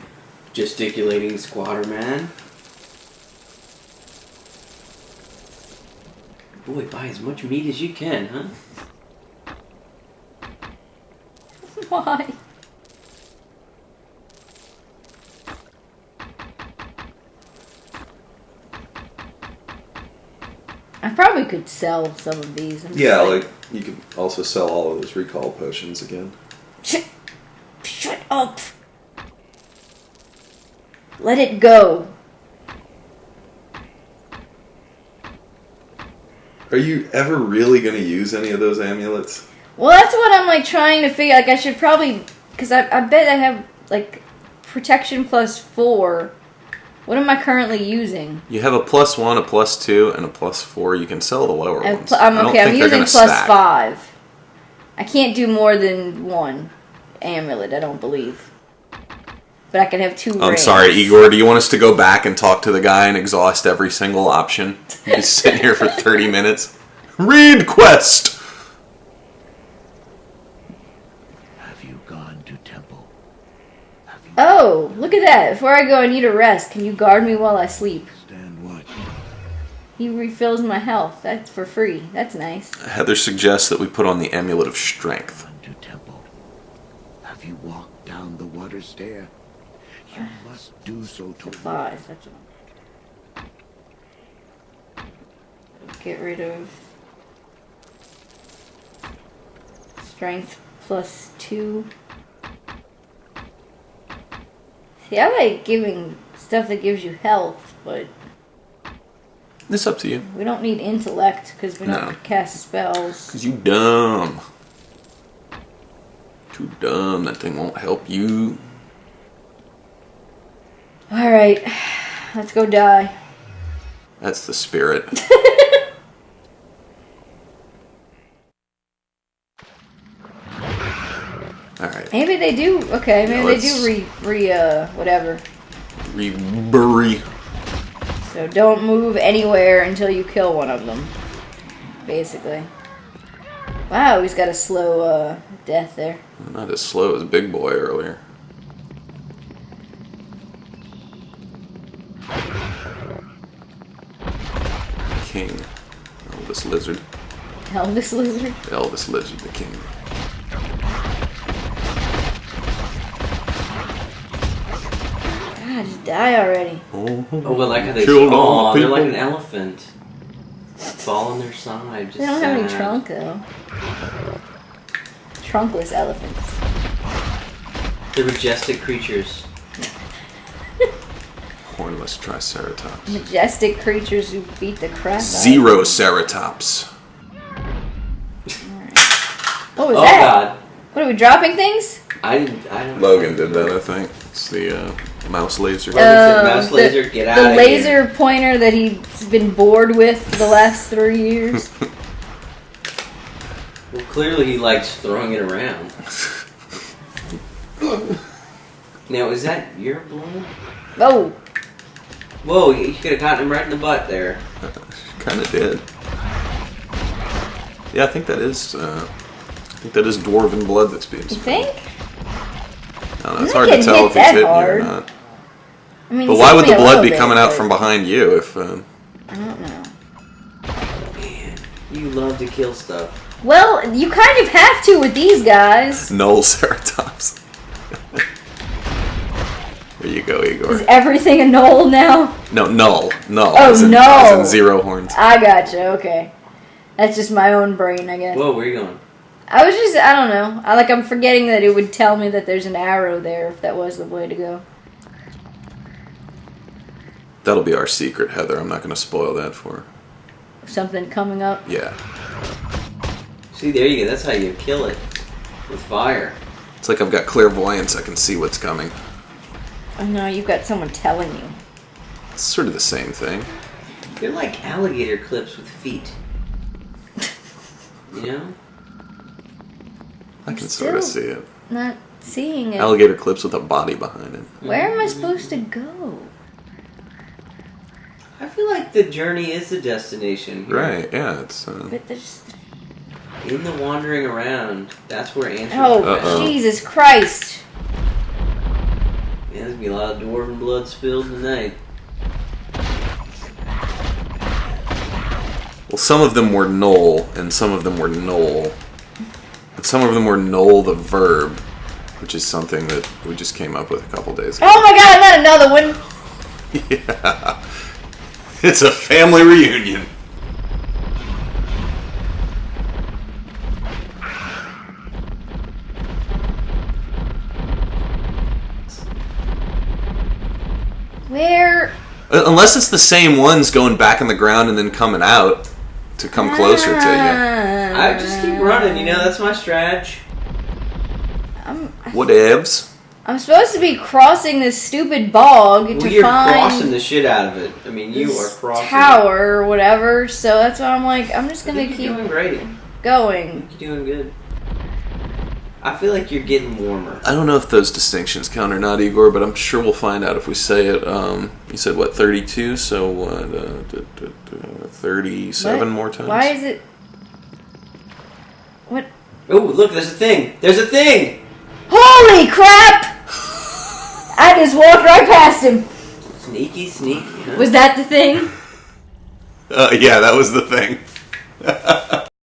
gesticulating squatter man. Boy, buy as much meat as you can, huh? Why? I probably could sell some of these. I'm Yeah, just like, you could also sell all of those recall potions again. Shut up. Let it go. Are you ever really going to use any of those amulets? Well, that's what I'm like trying to figure. Like, I should probably, because I bet I have like protection +4. What am I currently using? You have a +1, a +2, and a +4. You can sell the lower ones. I'm using gonna stack. +5. I can't do more than 1 amulet. I don't believe. But I can have 2 I'm rings. sorry, Igor. Do you want us to go back and talk to the guy and exhaust every single option? He's sitting here for 30 minutes. Read quest! Have you gone to temple? Have you Oh, look at that. Before I go, I need a rest. Can you guard me while I sleep? stand watch? He refills my health. That's for free. That's nice. Heather suggests that we put on the Amulet of Strength. Gone to temple? Have you walked down the water stair? You must do so to 5. That's what get rid of strength +2. See, I like giving stuff that gives you health, but It's up to you. we don't need intellect because we No. don't cast spells. Because you dumb. Too dumb. That thing won't help you. Alright, let's go die. That's the spirit. Alright. Maybe they do, okay, maybe they let's- do whatever. Rebury. So don't move anywhere until you kill one of them. Basically. Wow, he's got a slow death there. Not as slow as Big Boy earlier. King. Elvis Lizard. Elvis Lizard. Elvis Lizard the King. God, just die already. Oh, but like how they Killed all the they're like people. an elephant. Fall on their side. Just They don't have any sad. trunk though. Trunkless elephants. They're majestic creatures. Hornless Triceratops. Majestic creatures who beat the crap out of Zero Ceratops. What was Oh that? god. What are we dropping things? I don't Logan did that, I think. It's the mouse laser. Mouse laser, get out the of laser pointer that he's been bored with for the last 3 years. Well, clearly he likes throwing it around. Now, is that your blood? Oh, Whoa, you could have gotten him right in the butt there. Kind of did. Yeah, I think that is. Dwarven blood that's being you sprayed. think? I don't know, I'm it's not hard to getting tell hit if he's that hitting you or hard. not. I mean, But he why hit would me the a blood little be bit, coming out but from behind you if... I don't know. Man, you love to kill stuff. Well, you kind of have to with these guys. Null Ceratops. There you go, Igor. Is everything a knoll now? No, null. Null. Oh, as in, null. As in 0 horns. I gotcha, okay. That's just my own brain, I guess. Whoa, where are you going? I don't know. I'm forgetting that it would tell me that there's an arrow there if that was the way to go. That'll be our secret, Heather. I'm not going to spoil that for her. Something coming up. Yeah. See, there you go. That's how you kill it. With fire. It's like I've got clairvoyance. I can see what's coming. Oh no, you've got someone telling you. It's sort of the same thing. They're like alligator clips with feet. You know? I can sort of see it. Not seeing it. Alligator clips with a body behind it. Where am I supposed to go? I feel like the journey is the destination. Here. Right, yeah. It's. But there's... In the wandering around, that's where answers Oh, are found. Jesus Christ. Yeah, there's gonna be a lot of dwarven blood spilled tonight. Well, some of them were knoll, and some of them were knoll. And some of them were knoll the verb, which is something that we just came up with a couple days ago. Oh my god, not another one! Yeah. It's a family reunion. Where? Unless it's the same ones going back in the ground and then coming out to come closer to you. I just keep running, you know, that's my strateg. Whatevs. I'm supposed to be crossing this stupid bog Well, to you're find crossing the shit out of it. I mean, you are this crossing tower or whatever, so that's why I'm like, I'm just it. I gonna think keep you're doing great. going. You're doing good. I feel like you're getting warmer. I don't know if those distinctions count or not, Igor, but I'm sure we'll find out if we say it. You said, what, 32? So, what, 37 What? more times? Why is it... What? Oh, look, there's a thing! There's a thing! Holy crap! I just walked right past him. Sneaky, sneaky. Huh? Was that the thing? Yeah, that was the thing.